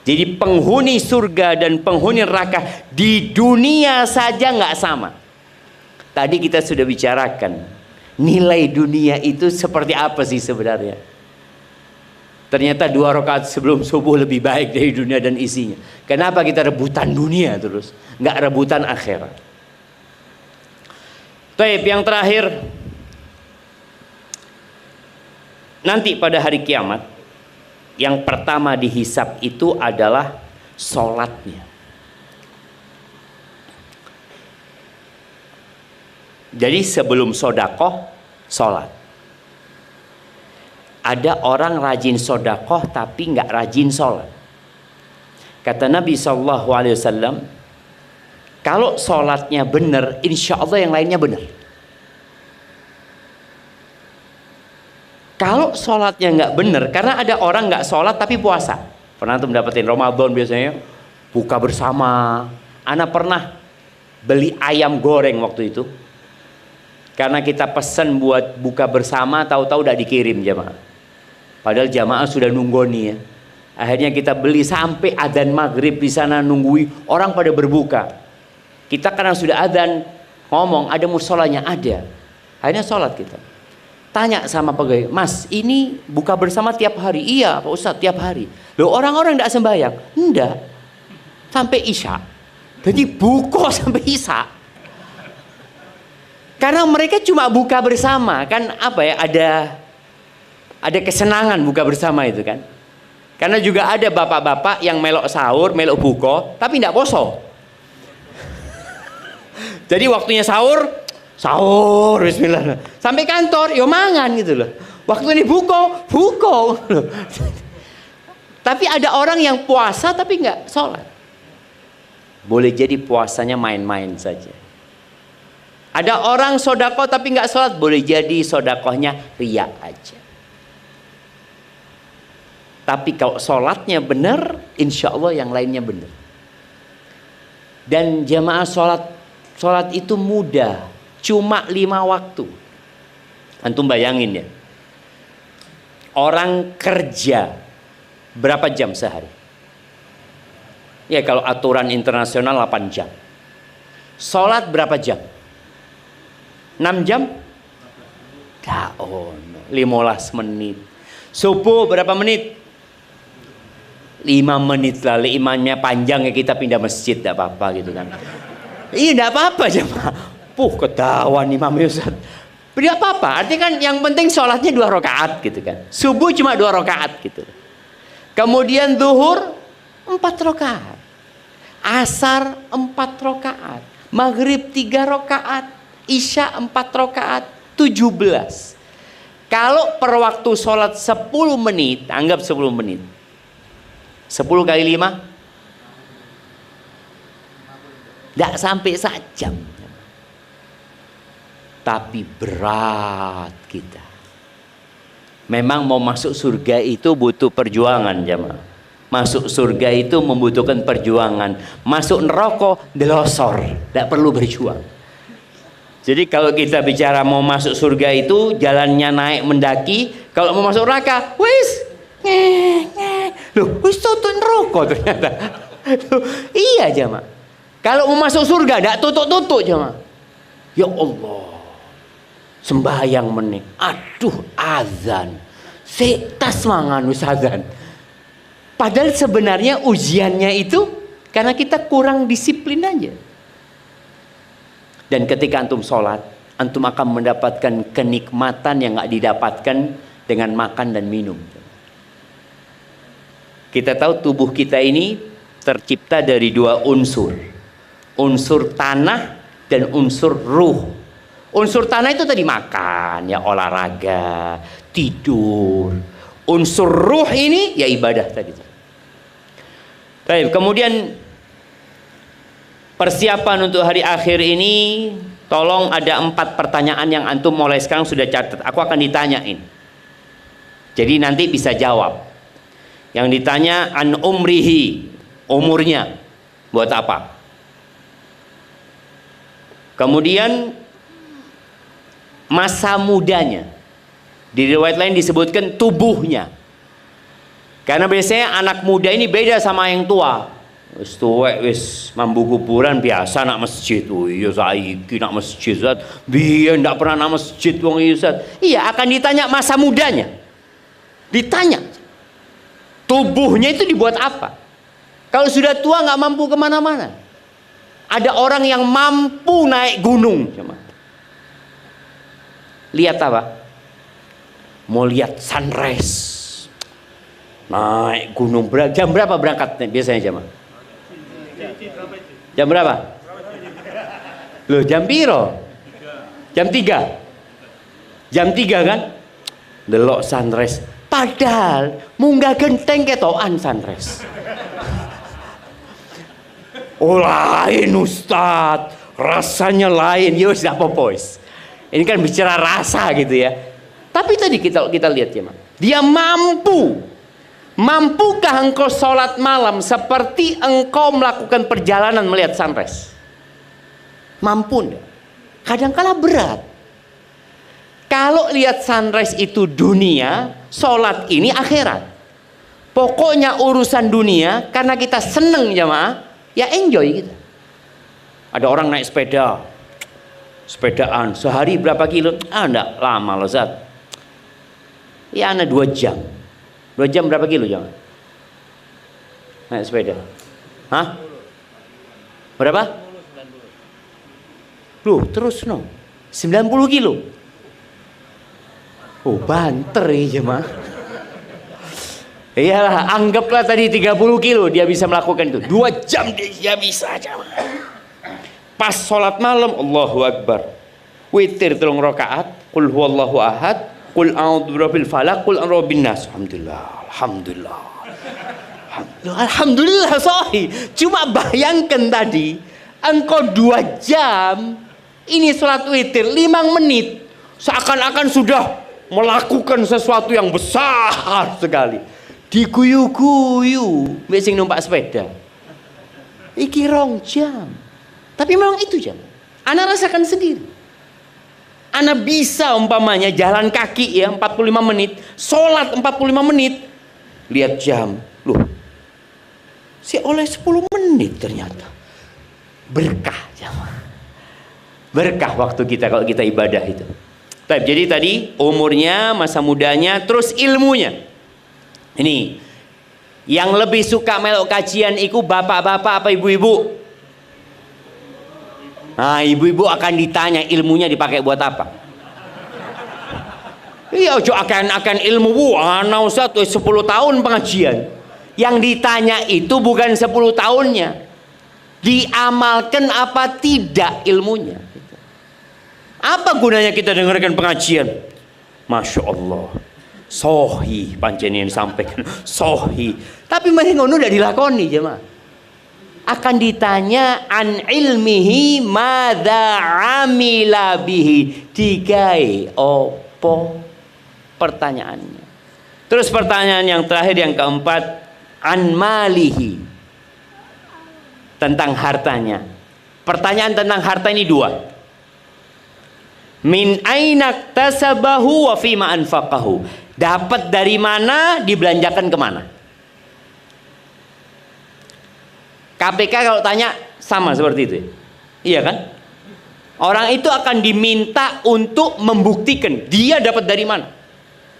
Jadi penghuni surga dan penghuni neraka di dunia saja nggak sama. Tadi kita sudah bicarakan nilai dunia itu seperti apa sih sebenarnya. Ternyata 2 rakaat sebelum subuh lebih baik dari dunia dan isinya. Kenapa kita rebutan dunia terus, nggak rebutan akhirat? Taib, yang terakhir, nanti pada hari kiamat, yang pertama dihisap itu adalah sholatnya. Jadi sebelum sodakoh, sholat. Ada orang rajin sodakoh tapi nggak rajin sholat. Kata Nabi SAW, kalau sholatnya benar, insya Allah yang lainnya benar. Kalau sholatnya nggak benar, karena ada orang nggak sholat tapi puasa. Pernah tuh mendapatin Ramadan biasanya buka bersama. Ana pernah beli ayam goreng waktu itu, karena kita pesen buat buka bersama, tahu-tahu udah dikirim jamaah. Padahal jamaah sudah nunggoni ya. Akhirnya kita beli sampai adzan maghrib di sana nunggui orang pada berbuka. Kita karena sudah adzan ngomong ada musolanya ada. Akhirnya sholat kita. Tanya sama pegawai, Mas, ini buka bersama tiap hari? Iya Pak Ustadz, tiap hari. Loh, orang-orang tidak sembahyang? Enggak, sampai isya. Jadi buka sampai isya. Karena mereka cuma buka bersama, kan apa ya, ada kesenangan buka bersama itu kan. Karena juga ada bapak-bapak yang melok sahur, melok buka, tapi tidak poso. Jadi waktunya sahur, bismillah. Sampai kantor, yo mangan gitu loh. Waktu ini buka. Tapi ada orang yang puasa tapi nggak sholat. Boleh jadi puasanya main-main saja. Ada orang sodakoh tapi nggak sholat, boleh jadi sodakohnya riya aja. Tapi kalau sholatnya benar, insya Allah yang lainnya benar. Dan jamaah sholat itu mudah, cuma 5 waktu. Antum bayangin ya, orang kerja berapa jam sehari? Ya kalau aturan internasional 8 jam. Sholat berapa jam? 6 jam? Daon, 15 menit. Subuh berapa menit? 5 menit lah. Imamnya panjang ya kita pindah masjid, tidak apa-apa gitu kan. Iya tidak apa-apa jemaah. Ketahuan Imam Ustaz. Tidak apa-apa. Artinya kan yang penting sholatnya 2 rakaat gitu kan. Subuh cuma 2 rakaat gitu. Kemudian zuhur 4 rakaat. Asar 4 rakaat. Maghrib 3 rakaat. Isya 4 rakaat. 17. Kalau per waktu sholat 10 menit, anggap 10 menit. 10 kali 5? Tidak sampai 1 jam. Tapi berat kita. Memang mau masuk surga itu butuh perjuangan jemaah. Masuk surga itu membutuhkan perjuangan. Masuk neraka delosor, tidak perlu berjuang. Jadi kalau kita bicara mau masuk surga itu jalannya naik mendaki. Kalau mau masuk neraka, wis tutup neraka ternyata. Iya jemaah. Kalau mau masuk surga tidak tutup-tutup jemaah. Ya Allah. Sembahyang meneh. Aduh azan. Setas mangan wis azan. Padahal sebenarnya ujiannya itu karena kita kurang disiplin aja. Dan ketika antum sholat, antum akan mendapatkan kenikmatan yang nggak didapatkan dengan makan dan minum. Kita tahu tubuh kita ini tercipta dari 2 unsur. Unsur tanah dan unsur ruh. Unsur tanah itu tadi makan, ya olahraga, tidur. Unsur ruh ini ya ibadah tadi. Baik, kemudian persiapan untuk hari akhir ini, tolong ada 4 pertanyaan yang antum mulai sekarang sudah catat. Aku akan ditanyain. Jadi nanti bisa jawab. Yang ditanya an umrihi, umurnya buat apa? Kemudian masa mudanya. Di riwayat lain disebutkan tubuhnya. Karena biasanya anak muda ini beda sama yang tua. Wis tuwek wis mambu kuburan biasa nak masjid. Oh iya saiki nak masjid Ustaz. Biyen ndak pernah nak masjid wong Ustaz. Iya, akan ditanya masa mudanya. Ditanya. Tubuhnya itu dibuat apa? Kalau sudah tua nggak mampu kemana-mana. Ada orang yang mampu naik gunung. Lihat apa? Mau lihat sunrise. Naik gunung. Jam berapa berangkat biasanya jamaah? Jam berapa? Loh, jam piro? Jam 3. Jam 3 kan? Delok sunrise. Padahal munggah genteng ketokan sunrise. Oh lain Ustadz, rasanya lain. Ya wis apa-apa wis. Ini kan bicara rasa gitu ya. Tapi tadi kita lihat ya, dia mampu. Mampukah engkau sholat malam seperti engkau melakukan perjalanan melihat sunrise? Mampu enggak? Kadang-kala berat. Kalau lihat sunrise itu dunia, sholat ini akhirat. Pokoknya urusan dunia, karena kita seneng jamaah, ya enjoy gitu. Ada orang naik sepedaan, sehari berapa kilo? Enggak lama loh Zat. Ya anak 2 jam. 2 jam berapa kilo jangan? Naik sepeda. Hah? Berapa? Loh, terus no. 90 kilo. Oh, banter ya jemaah. Iyalah, anggaplah tadi 30 kilo dia bisa melakukan itu. 2 jam dia bisa jemaah. Pas sholat malam, Allahu Akbar. Witir 3 rakaat, qul huwallahu ahad, qul a'udzu birabbil falaq, qul a'udzu birabbin nas. Alhamdulillah sahih. Cuma bayangkan tadi engkau 2 jam ini sholat witir 5 menit seakan-akan sudah melakukan sesuatu yang besar sekali. Diguyu-guyu sing numpak sepeda. Iki 2 jam. Tapi memang itu jam. Ana rasakan sendiri. Ana bisa umpamanya jalan kaki ya 45 menit, sholat 45 menit, lihat jam, loh, si oleh 10 menit ternyata. Berkah jamaah. Berkah waktu kita kalau kita ibadah itu. Jadi tadi umurnya, masa mudanya, terus ilmunya. Ini yang lebih suka melok kajian itu bapak-bapak apa ibu-ibu? Nah, ibu-ibu akan ditanya ilmunya dipakai buat apa? Iya, ojo akan ilmu ana Ustaz 10 tahun pengajian. Yang ditanya itu bukan 10 tahunnya. Diamalkan apa tidak ilmunya? Apa gunanya kita dengarkan pengajian? Masya Allah, sohi pancen yang disampaikan sohi. Tapi mereka ngono udah dilakoni jemaah. Akan ditanya an ilmihi madza amila bihi, digawe opo pertanyaannya. Terus pertanyaan yang terakhir yang keempat, an malihi, tentang hartanya. Pertanyaan tentang harta ini 2. Min aina tasabahu wa fima anfaqahu. Dapat dari mana, dibelanjakan kemana? KPK kalau tanya sama seperti itu, iya kan? Orang itu akan diminta untuk membuktikan dia dapat dari mana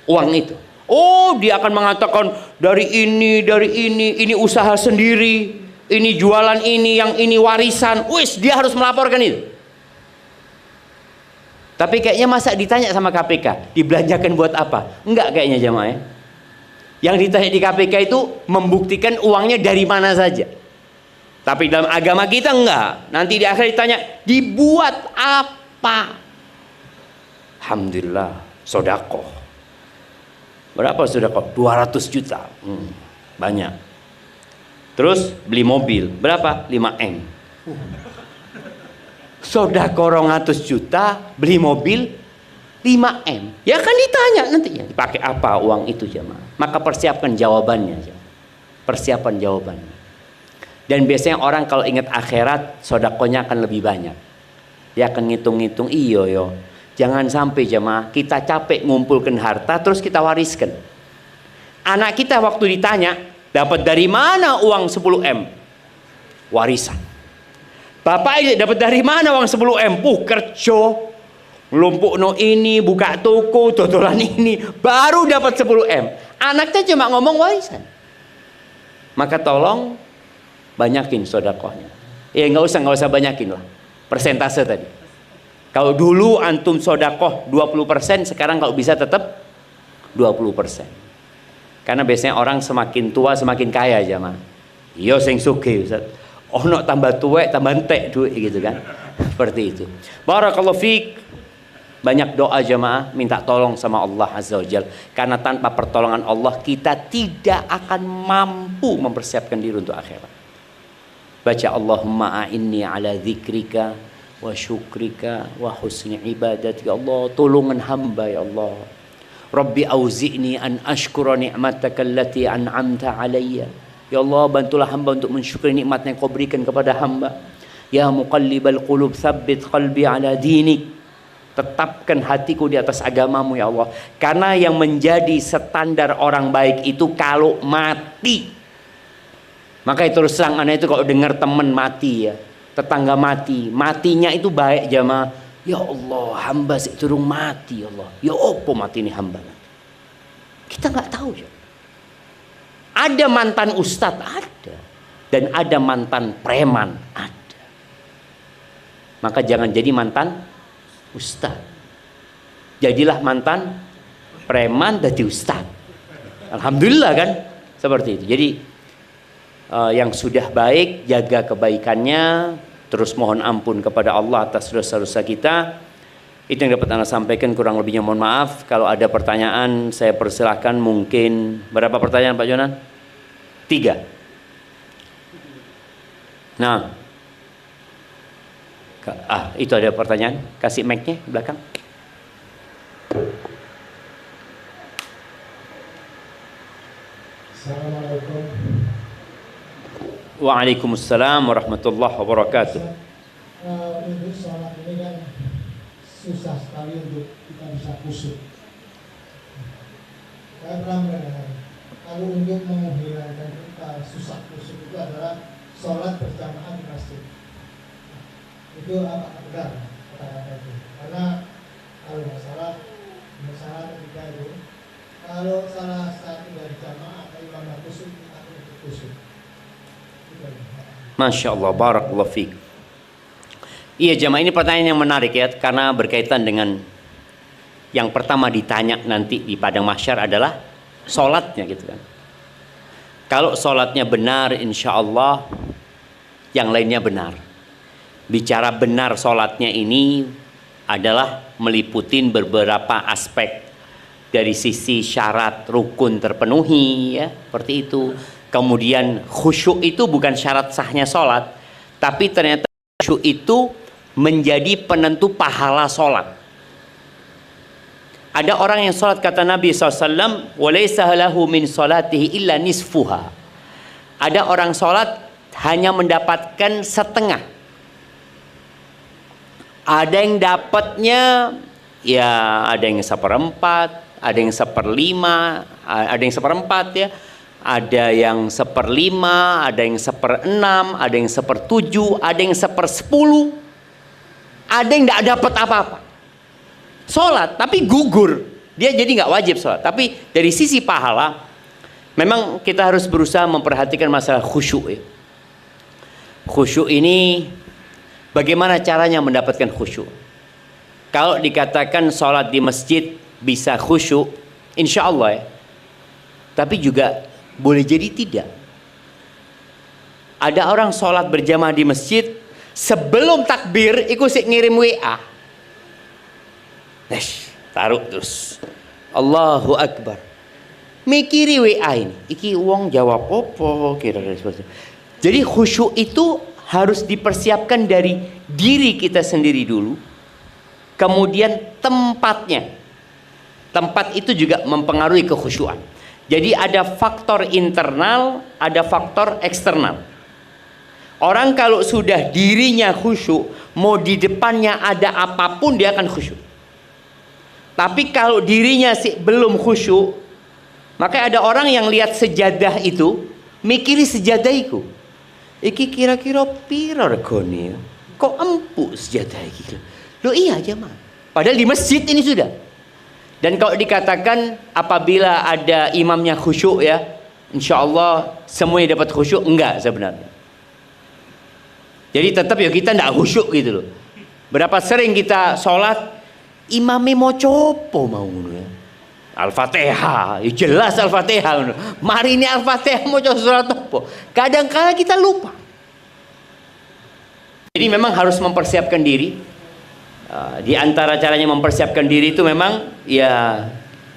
uang itu. Oh, dia akan mengatakan dari ini usaha sendiri, ini jualan ini, yang ini warisan. Wis, dia harus melaporkan itu. Tapi kayaknya masa ditanya sama KPK, dibelanjakan buat apa? Enggak kayaknya jamaah ya. Yang ditanya di KPK itu membuktikan uangnya dari mana saja. Tapi dalam agama kita enggak. Nanti di akhir ditanya, dibuat apa? Alhamdulillah, sodakoh. Berapa sodakoh? 200 juta. Banyak. Terus beli mobil. Berapa? 5M. Sodakoh 200 juta, beli mobil 5M. Ya kan ditanya nantinya, dipakai apa uang itu jemaah. Maka persiapkan jawabannya. Persiapan jawabannya. Dan biasanya orang kalau ingat akhirat, sodakohnya akan lebih banyak. Dia akan ngitung-ngitung, iyo yo. Jangan sampai jemaah kita capek ngumpulkan harta terus kita wariskan. Anak kita waktu ditanya, dapat dari mana uang 10M? Warisan. Bapak ini dapat dari mana uang 10M? Kerja. Ngelumpuk no ini, buka toko, dodolan ini, baru dapat 10M. Anaknya cuma ngomong warisan. Maka tolong banyakin sedekahnya. Ya nggak usah banyakin lah. Persentase tadi. Kalau dulu antum sedekah 20%, sekarang kalau bisa tetap 20%. Karena biasanya orang semakin tua semakin kaya aja mah. Iya sing sugih Ustaz. Ono tambah tuwek tambah entek duit gitu kan. Seperti itu. Barakallahu fiik. Banyak doa jemaah minta tolong sama Allah Azza wa Jalla. Karena tanpa pertolongan Allah kita tidak akan mampu mempersiapkan diri untuk akhirat. Baca Allahumma a'inni ala dzikrika wa syukrika wa husni ibadatika. Allah tolongan hamba ya Allah. Rabbi auzi'ni an ashkura ni'mataka allati an'amta alayya. Ya Allah bantulah hamba untuk mensyukuri nikmat yang kau berikan kepada hamba. Ya muqallibal qulub tsabbit qalbi ala dinik. Tetapkan hatiku di atas agamamu ya Allah. Karena yang menjadi standar orang baik itu kalau mati. Makanya terus terang anak itu kalau dengar teman mati ya, tetangga mati, matinya itu baik jamaah. Ya Allah, hamba sik durung mati ya Allah. Ya opo mati ini hamba? Kita nggak tahu ya. Ada mantan ustadz ada, dan ada mantan preman ada. Maka jangan jadi mantan ustadz. Jadilah mantan preman jadi ustadz. Alhamdulillah kan seperti itu. Jadi yang sudah baik jaga kebaikannya. Terus mohon ampun kepada Allah atas dosa-dosa kita. Itu yang dapat Anda sampaikan, kurang lebihnya mohon maaf. Kalau ada pertanyaan saya persilahkan. Mungkin berapa pertanyaan Pak Jonan? 3. Nah, itu ada pertanyaan. Kasih mic-nya belakang. Assalamualaikum. Waalaikumsalam warahmatullahi wabarakatuh. Untuk sholat ini kan susah sekali untuk kita bisa khusyuk. Saya pernah mendengar kalau untuk menghilangkan kita susah khusyuk itu adalah sholat berjamaah di masjid. Itu apakah benar kata-kata itu? Karena kalau masalah ketika itu, kalau salah satu dari jamaah atau imam khusyuk kita ikut khusyuk. Masya Allah, barakallahu fiik. Iya jamaah, ini pertanyaan yang menarik ya, karena berkaitan dengan yang pertama ditanya nanti di padang mahsyar adalah sholatnya gitu kan. Kalau sholatnya benar, insya Allah yang lainnya benar. Bicara benar sholatnya ini adalah meliputin beberapa aspek. Dari sisi syarat rukun terpenuhi ya, seperti itu. Kemudian khusyuk itu bukan syarat sahnya sholat, tapi ternyata khusyuk itu menjadi penentu pahala sholat. Ada orang yang sholat kata Nabi SAW, walaysa lahu min sholatihi illa nisfuha. Ada orang sholat hanya mendapatkan setengah. Ada yang dapatnya ya, ada yang 1/4, ada yang 1/5, ada yang 1/4 ya. Ada yang 1/5, ada yang 1/6, ada yang 1/7, ada yang 1/10, ada yang tidak dapat apa-apa. Sholat, tapi gugur. Dia jadi nggak wajib sholat. Tapi dari sisi pahala, memang kita harus berusaha memperhatikan masalah khusyuk. Ya. Khusyuk ini, bagaimana caranya mendapatkan khusyuk? Kalau dikatakan sholat di masjid bisa khusyuk, insya Allah ya. Tapi juga boleh jadi tidak. Ada orang sholat berjamaah di masjid, sebelum takbir ikut ngirim WA. Taruh terus. Allahu Akbar. Mikiri WA ini. Iki uang jawab apa kira-kira seperti itu. Jadi khusyuk itu harus dipersiapkan dari diri kita sendiri dulu. Kemudian tempatnya. Tempat itu juga mempengaruhi kekhusyuan. Jadi ada faktor internal, ada faktor eksternal. Orang kalau sudah dirinya khusyuk, mau di depannya ada apapun dia akan khusyuk. Tapi kalau dirinya belum khusyuk, maka ada orang yang lihat sejadah itu, mikiri sejadah itu. Iki kira-kira piro regane? Kok empuk sejadah iki? Loh iya jemaah. Padahal di masjid ini sudah. Dan kalau dikatakan apabila ada imamnya khusyuk ya, insya Allah semuanya dapat khusyuk, enggak sebenarnya. Jadi tetap ya kita enggak khusyuk gitu loh. Berapa sering kita sholat, imamnya mau copo mau ya. Al-Fatihah, ya jelas Al-Fatihah. Mari ini Al-Fatihah mau coba surat apa? Kadang-kadang kita lupa. Jadi memang harus mempersiapkan diri. Di antara caranya mempersiapkan diri itu memang ya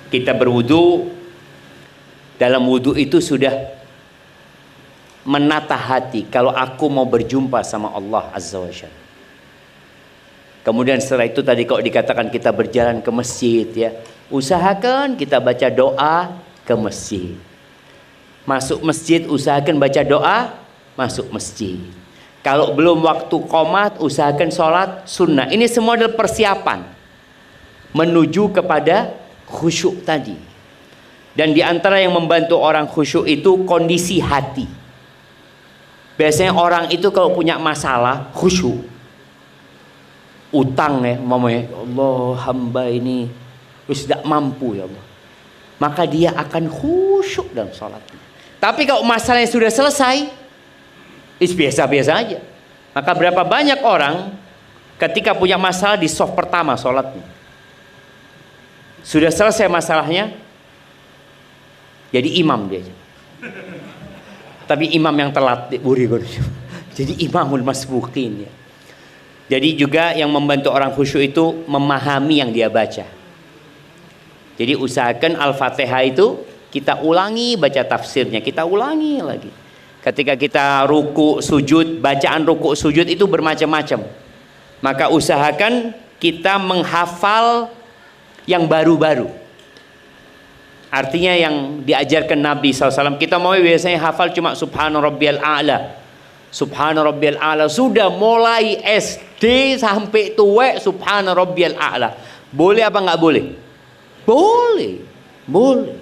kita berwudu. Dalam wudu itu sudah menata hati. Kalau aku mau berjumpa sama Allah Azza wa Jalla. Kemudian setelah itu tadi kalau dikatakan kita berjalan ke masjid ya, usahakan kita baca doa ke masjid. Masuk masjid usahakan baca doa masuk masjid. Kalau belum waktu qomat usahakan sholat sunnah. Ini semua adalah persiapan menuju kepada khusyuk tadi. Dan di antara yang membantu orang khusyuk itu kondisi hati. Biasanya orang itu kalau punya masalah khusyuk, utang ya, mamanya, ya Allah hamba ini tidak mampu ya Allah, maka dia akan khusyuk dalam sholatnya. Tapi kalau masalahnya sudah selesai, biasa-biasa aja. Maka berapa banyak orang ketika punya masalah di soft pertama sholatnya, sudah selesai masalahnya, jadi imam dia. Tapi imam yang telat, jadi imamul masbuqin ya. Jadi juga yang membantu orang khusyuk itu memahami yang dia baca. Jadi usahakan Al-Fatihah itu kita ulangi baca tafsirnya, kita ulangi lagi. Ketika kita ruku sujud, bacaan ruku sujud itu bermacam-macam. Maka usahakan kita menghafal yang baru-baru. Artinya yang diajarkan Nabi SAW. Kita mau biasanya hafal cuma Subhana Rabbiyal A'la. Subhana Rabbiyal A'la. Sudah mulai SD sampai tua Subhana Rabbiyal A'la. Boleh apa nggak boleh? Boleh. Boleh.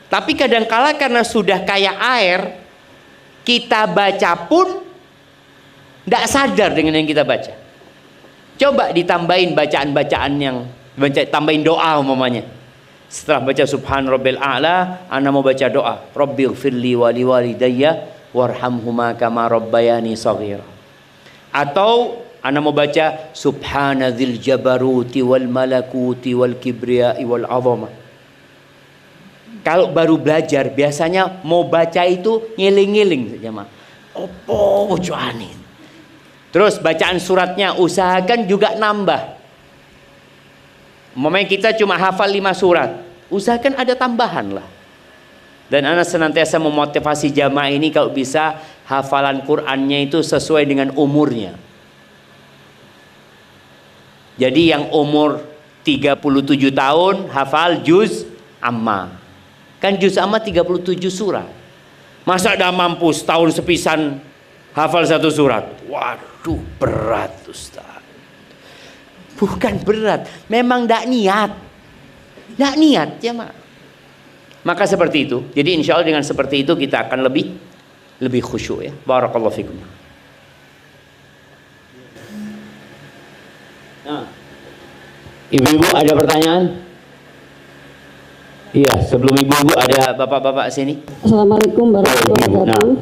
Tapi kadangkala karena sudah kayak air, kita baca pun tidak sadar dengan yang kita baca. Coba ditambahin bacaan-bacaan yang tambahin doa umpamanya. Setelah baca Subhan Rabbil A'la, ana mau baca doa, Rabbighfirli wa liwalidayya warhamhuma kama rabbayani shaghira. Atau ana mau baca Subhanadzil jabaruti wal malakuti wal kibriya'i wal 'azamah. Kalau baru belajar biasanya mau baca itu ngiling-ngiling saja mah. Opo bocoane. Terus bacaan suratnya usahakan juga nambah. Umpamanya kita cuma hafal 5 surat, usahakan ada tambahan lah. Dan ana senantiasa memotivasi jamaah ini kalau bisa hafalan Qur'annya itu sesuai dengan umurnya. Jadi yang umur 37 tahun hafal juz amma. Kan juz amma 37 surat. Masa dah mampu setahun sepisan hafal 1 surat? Waduh, berat Ustaz. Bukan berat, memang tidak niat. Tidak niat ya mak. Maka seperti itu. Jadi insya Allah dengan seperti itu kita akan lebih khusyuk ya. Barakallahu fikum. Nah, ibu-ibu ada pertanyaan? Iya, sebelum ibu-ibu ada bapak-bapak sini. Assalamualaikum warahmatullahi wabarakatuh.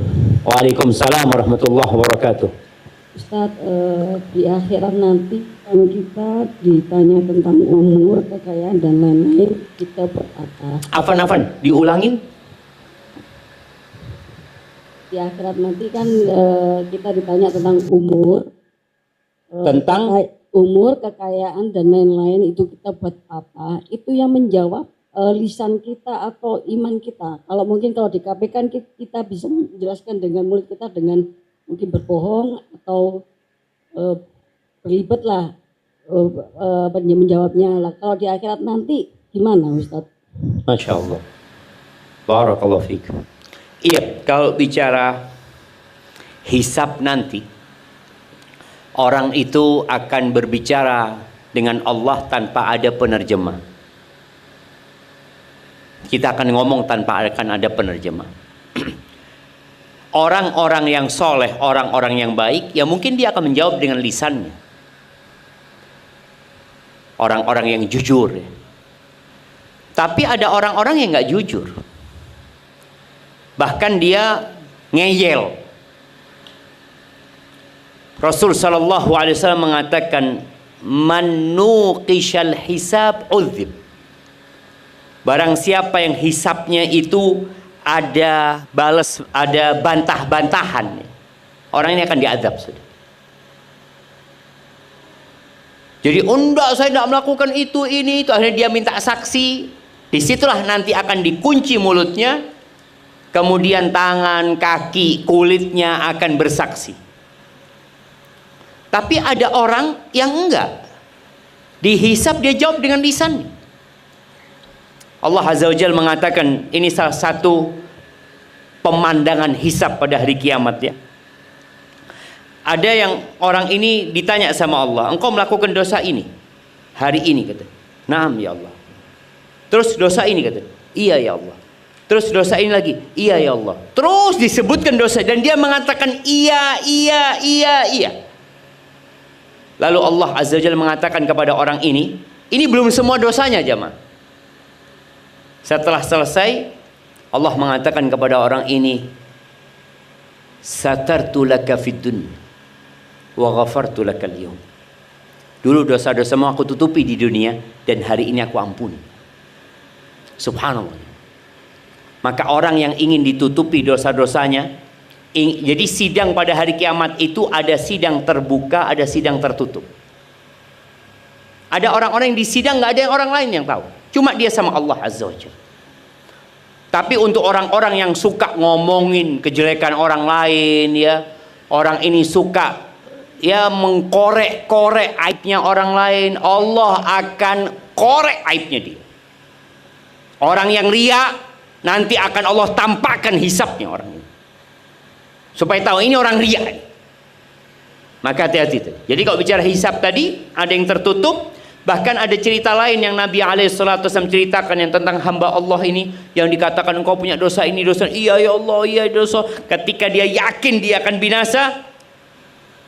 Waalaikumsalam warahmatullahi wabarakatuh. Ustaz, di akhirat nanti kan kita ditanya tentang umur, kekayaan dan lain-lain, kita buat apa? Afan, diulangin. Di akhirat nanti kan kita ditanya tentang umur, Tentang? umur, kekayaan dan lain-lain, itu kita buat apa? Itu yang menjawab lisan kita atau iman kita. Kalau mungkin kalau di KPK kan kita bisa menjelaskan dengan mulut kita dengan mungkin berbohong atau berlibat lah menjawabnya lah. Kalau di akhirat nanti gimana Ustaz? Masya Allah. Barakallahu fikum. Iya, kalau bicara hisab nanti, orang itu akan berbicara dengan Allah tanpa ada penerjemah. Kita akan ngomong tanpa akan ada penerjemah. Orang-orang yang soleh, orang-orang yang baik, ya mungkin dia akan menjawab dengan lisannya. Orang-orang yang jujur. Ya. Tapi ada orang-orang yang nggak jujur. Bahkan dia ngeyel. Rasul sallallahu alaihi wasallam mengatakan, "Man nuqishal hisab udzib." Barang siapa yang hisapnya itu ada balas, ada bantah-bantahan, orang ini akan diazab sudah. Jadi enggak, saya tidak melakukan itu, ini, itu. Akhirnya dia minta saksi. Disitulah nanti akan dikunci mulutnya. Kemudian tangan, kaki, kulitnya akan bersaksi. Tapi ada orang yang enggak. Dihisap dia jawab dengan lisan. Allah Azza wa Jalla mengatakan, ini salah satu pemandangan hisap pada hari kiamat ya. Ada yang orang ini ditanya sama Allah, engkau melakukan dosa ini hari ini, kata. Naam ya Allah. Terus dosa ini, kata. Iya ya Allah. Terus dosa ini lagi, iya ya Allah. Terus disebutkan dosa dan dia mengatakan iya. Lalu Allah Azza wa Jalla mengatakan kepada orang ini belum semua dosanya jamaah. Setelah selesai, Allah mengatakan kepada orang ini, satartu laka fid dunya wa ghafartu laka al-yawm. Dulu dosa-dosamu aku tutupi di dunia dan hari ini aku ampuni. Subhanallah. Maka orang yang ingin ditutupi dosa-dosanya, jadi sidang pada hari kiamat itu ada sidang terbuka, ada sidang tertutup. Ada orang-orang yang disidang nggak ada yang orang lain yang tahu. Cuma dia sama Allah Azza wa Jalla. Tapi untuk orang-orang yang suka ngomongin kejelekan orang lain ya, orang ini suka ya mengkorek-korek aibnya orang lain, Allah akan korek aibnya dia. Orang yang ria nanti akan Allah tampakkan hisapnya orang ini. Supaya tahu ini orang ria. Maka hati-hati. Jadi kalau bicara hisap tadi ada yang tertutup. Bahkan ada cerita lain yang Nabi SAW ceritakan yang tentang hamba Allah ini yang dikatakan engkau punya dosa ini, dosa. Iya ya Allah, iya dosa. Ketika dia yakin dia akan binasa,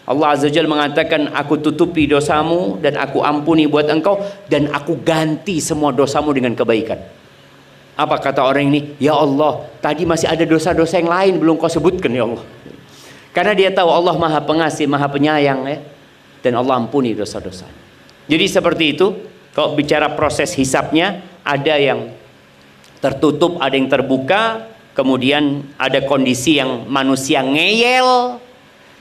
Allah Azza wa Jalla mengatakan, aku tutupi dosamu dan aku ampuni buat engkau dan aku ganti semua dosamu dengan kebaikan. Apa kata orang ini? Ya Allah, tadi masih ada dosa-dosa yang lain belum kau sebutkan ya Allah. Karena dia tahu Allah Maha Pengasih, Maha Penyayang ya. Dan Allah ampuni dosa-dosa. Jadi seperti itu, kalau bicara proses hisapnya, ada yang tertutup, ada yang terbuka, kemudian ada kondisi yang manusia ngeyel,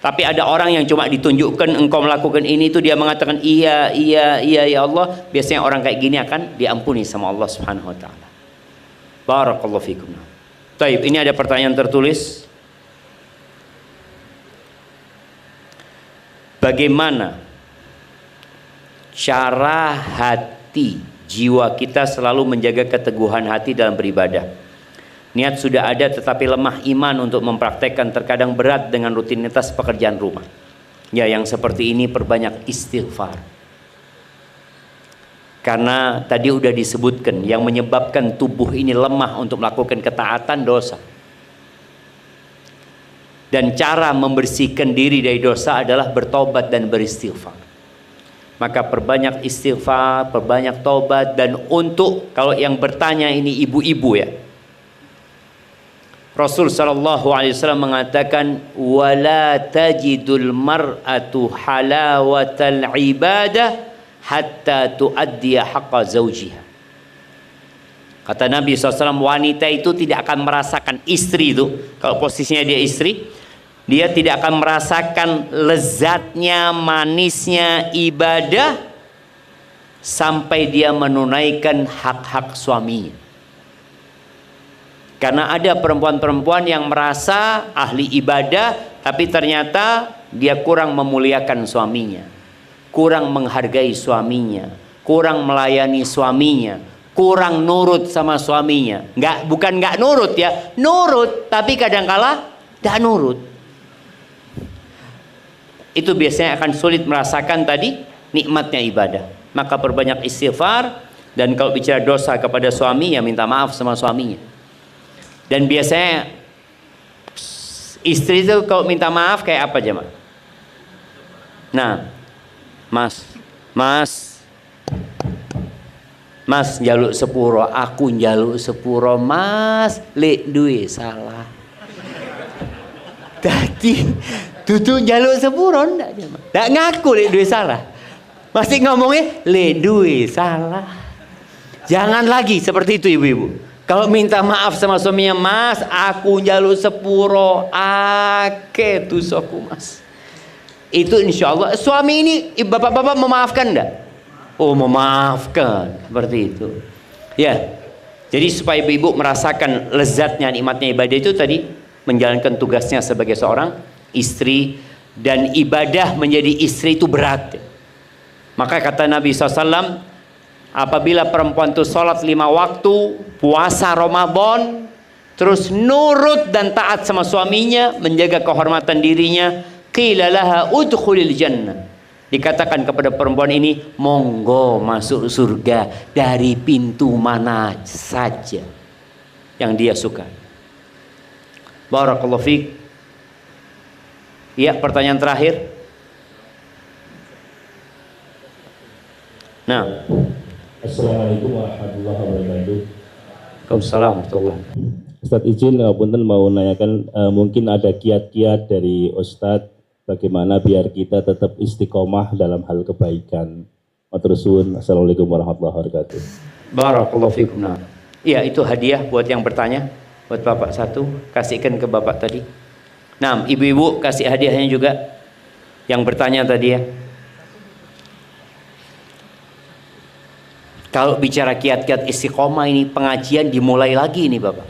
tapi ada orang yang cuma ditunjukkan engkau melakukan ini itu dia mengatakan iya ya Allah. Biasanya orang kayak gini akan diampuni sama Allah Subhanahu wa taala. Barakallahu fikum. Baik, ini ada pertanyaan tertulis. Bagaimana cara hati jiwa kita selalu menjaga keteguhan hati dalam beribadah? Niat sudah ada tetapi lemah iman untuk mempraktekkan, terkadang berat dengan rutinitas pekerjaan rumah. Ya, yang seperti ini perbanyak istighfar. Karena tadi udah disebutkan yang menyebabkan tubuh ini lemah untuk melakukan ketaatan dosa. Dan cara membersihkan diri dari dosa adalah bertobat dan beristighfar. Maka perbanyak istighfar, perbanyak tobat. Dan untuk, kalau yang bertanya ini ibu-ibu ya, Rasul SAW mengatakan, wala tajidul mar'atu halawatal ibadah hatta tuaddiya haqqa zawjiha. Kata Nabi SAW, wanita itu tidak akan merasakan, istri itu, kalau posisinya dia istri, dia tidak akan merasakan lezatnya, manisnya ibadah sampai dia menunaikan hak-hak suaminya. Karena ada perempuan-perempuan yang merasa ahli ibadah, tapi ternyata dia kurang memuliakan suaminya, kurang menghargai suaminya, kurang melayani suaminya, kurang nurut sama suaminya. Bukan nggak nurut ya, nurut, tapi kadangkala tidak nurut. Itu biasanya akan sulit merasakan tadi nikmatnya ibadah. Maka perbanyak istighfar, Dan kalau bicara dosa kepada suami, ya minta maaf sama suaminya. Dan biasanya istri itu kalau minta maaf kayak apa jemaah? Nah, Mas njaluk sepuro, aku njaluk sepuro, Mas, lek duwe salah. Tadi tutu njaluk sepuro ndak jemaah. Ndak ngaku lek duwe salah. Masih ngomongnya lek duwe salah. Jangan lagi seperti itu ibu-ibu. Kalau minta maaf sama suaminya, Mas, aku njaluk sepuro, ake dosaku Mas. Itu insya Allah suami ini bapak-bapak memaafkan enggak? Oh, memaafkan, seperti itu. Ya. Jadi supaya ibu merasakan lezatnya nikmatnya ibadah itu tadi, menjalankan tugasnya sebagai seorang istri, dan ibadah menjadi istri itu berat. Maka kata Nabi SAW, apabila perempuan itu sholat 5 waktu, puasa Ramadan, terus nurut dan taat sama suaminya, menjaga kehormatan dirinya, qila laha udkhulil jannah. Dikatakan kepada perempuan ini, monggo masuk surga dari pintu mana saja yang dia suka. Barakallahu fiik. Ya, pertanyaan terakhir. Nah. Assalamualaikum warahmatullahi wabarakatuh. Waalaikumsalam. Ustadz izin punten mau nanyakan, mungkin ada kiat-kiat dari Ustadz bagaimana biar kita tetap istiqomah dalam hal kebaikan. Matur suwun. Assalamualaikum warahmatullahi wabarakatuh. Barakallahu fikum. Iya, itu hadiah buat yang bertanya, buat Bapak satu, kasihkan ke Bapak tadi. Nah, ibu-ibu kasih hadiahnya juga yang bertanya tadi ya. Kalau bicara kiat-kiat istiqomah ini, pengajian dimulai lagi nih Bapak.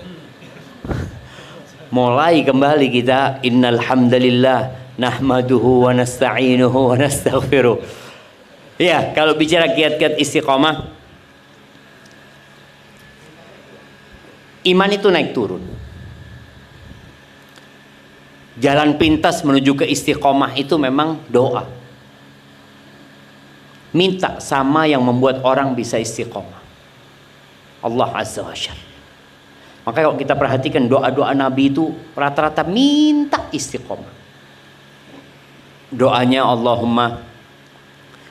Mulai kembali kita, innal hamdalillah nahmaduhu wa nasta'inuhu wa nastaghfiruh. Ya, kalau bicara kiat-kiat istiqomah, iman itu naik turun. Jalan pintas menuju ke istiqomah itu memang doa. Minta sama yang membuat orang bisa istiqomah, Allah Azza wa Jalla. Maka kalau kita perhatikan doa-doa Nabi itu rata-rata minta istiqomah. Doanya, Allahumma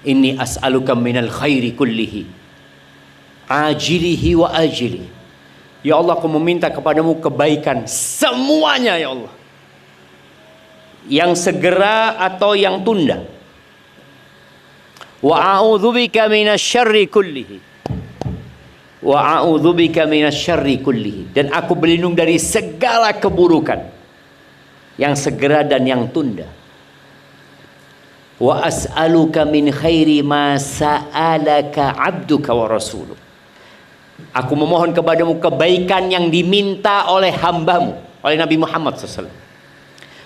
inni as'aluka minal khairi kullihi ajilihi wa ajilihi. Ya Allah, aku meminta kepadamu kebaikan semuanya ya Allah, yang segera atau yang tunda. Wa a'udzubika minasyarri kullihi. Wa a'udzubika minasyarri kullihi. Dan aku berlindung dari segala keburukan, yang segera dan yang tunda. Wa as'aluka min khairi ma sa'alaka 'abduka wa rasuluh. Aku memohon kepadamu kebaikan yang diminta oleh hambamu, oleh Nabi Muhammad SAW.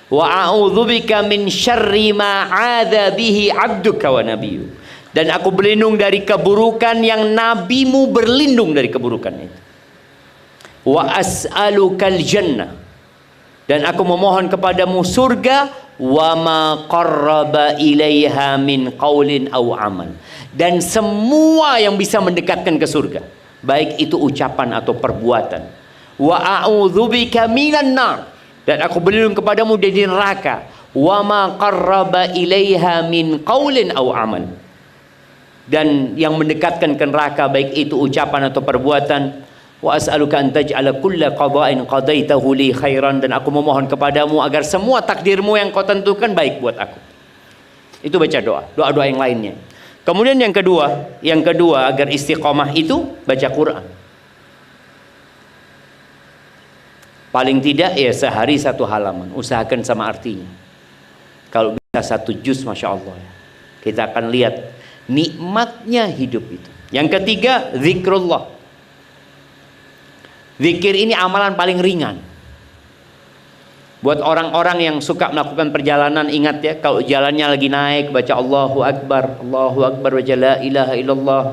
Wa a'udzubika min syarri ma 'adza bihi 'abduka wa nabiyyu. Dan aku berlindung dari keburukan yang nabimu berlindung dari keburukan itu. Wa as'alukal jannah. Dan aku memohon kepadamu surga, wa ma qarraba ilaiha min qaulin aw amal. Dan semua yang bisa mendekatkan ke surga, baik itu ucapan atau perbuatan. Wa a'udzubika minan nar. Dan aku berlindung kepadamu dari neraka. Wa ma qarraba ilaiha min qaulin aw amal. Dan yang mendekatkan ke neraka, baik itu ucapan atau perbuatan. Wa as'aluka an taj'ala kulla qada'in qadaitahu li khairan. Dan aku memohon kepadamu agar semua takdirmu yang kau tentukan baik buat aku. Itu baca doa, doa-doa yang lainnya. Kemudian yang kedua agar istiqomah itu baca Quran. Paling tidak ya sehari 1 halaman, usahakan sama artinya. Kalau bisa 1 juz, masya Allah ya. Kita akan lihat nikmatnya hidup itu. Yang ketiga, zikrullah. Zikir ini amalan paling ringan. Buat orang-orang yang suka melakukan perjalanan, ingat ya, kalau jalannya lagi naik, baca Allahu Akbar, baca la ilaha illallah,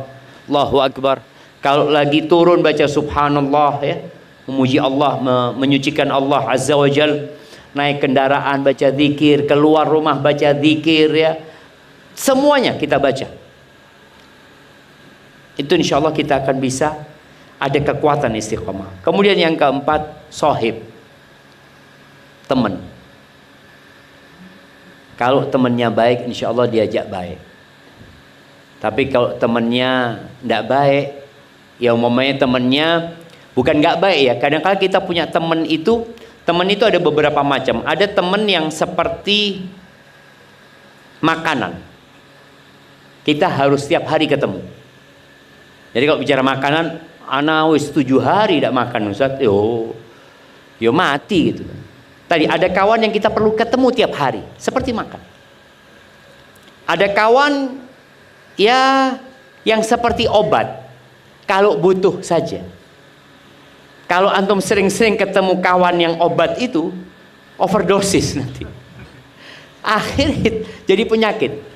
Allahu Akbar. Kalau lagi turun, baca subhanallah ya, memuji Allah, menyucikan Allah Azza wa Jal. Naik kendaraan, baca zikir. Keluar rumah, baca zikir ya. Semuanya kita baca. Itu insya Allah kita akan bisa ada kekuatan istiqomah. Kemudian yang keempat, sohib, teman. Kalau temannya baik, insya Allah diajak baik. Tapi kalau temannya tidak baik, ya umpamanya temannya bukan nggak baik ya. Kadang-kadang kita punya teman itu ada beberapa macam. Ada teman yang seperti makanan. Kita harus setiap hari ketemu. Jadi kalau bicara makanan, ana wis 7 hari tidak makan Ustaz, yo mati gitu. Tadi ada kawan yang kita perlu ketemu tiap hari, seperti makan. Ada kawan ya yang seperti obat, kalau butuh saja. Kalau antum sering-sering ketemu kawan yang obat itu, overdosis nanti. Akhirnya jadi penyakit.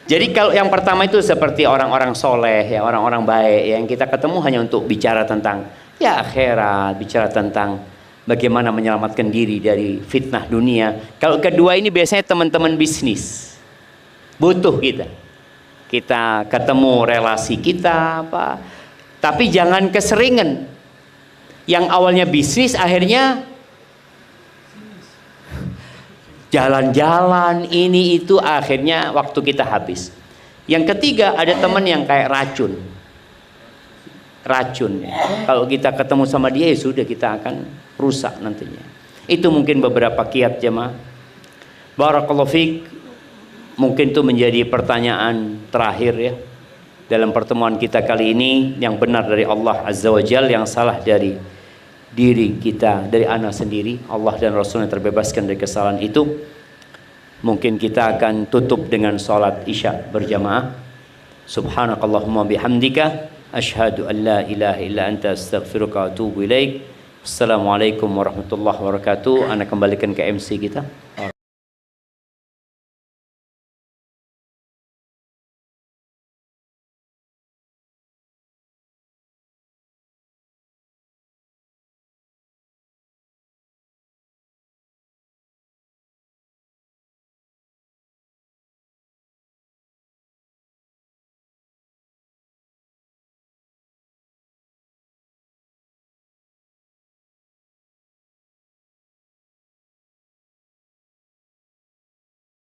Jadi kalau yang pertama itu seperti orang-orang soleh, ya orang-orang baik, yang kita ketemu hanya untuk bicara tentang ya akhirat, bicara tentang bagaimana menyelamatkan diri dari fitnah dunia. Kalau kedua ini biasanya teman-teman bisnis, butuh kita. Kita ketemu relasi kita apa, tapi jangan keseringan. Yang awalnya bisnis akhirnya jalan-jalan ini itu, akhirnya waktu kita habis. Yang ketiga, ada teman yang kayak racun. Kalau kita ketemu sama dia ya sudah, kita akan rusak nantinya. Itu mungkin beberapa kiat jemaah. Barakallahu fiik. Mungkin itu menjadi pertanyaan terakhir ya dalam pertemuan kita kali ini. Yang benar dari Allah Azza wa Jalla, yang salah dari diri kita, dari anak sendiri. Allah dan Rasul yang terbebaskan dari kesalahan itu. Mungkin kita akan tutup dengan sholat isya berjamaah. Subhanakallahumma bihamdika asyhadu an la ilaha illa anta astaghfiruka wa atubu ilaik. Assalamualaikum warahmatullahi wabarakatuh. Ana kembalikan ke MC kita.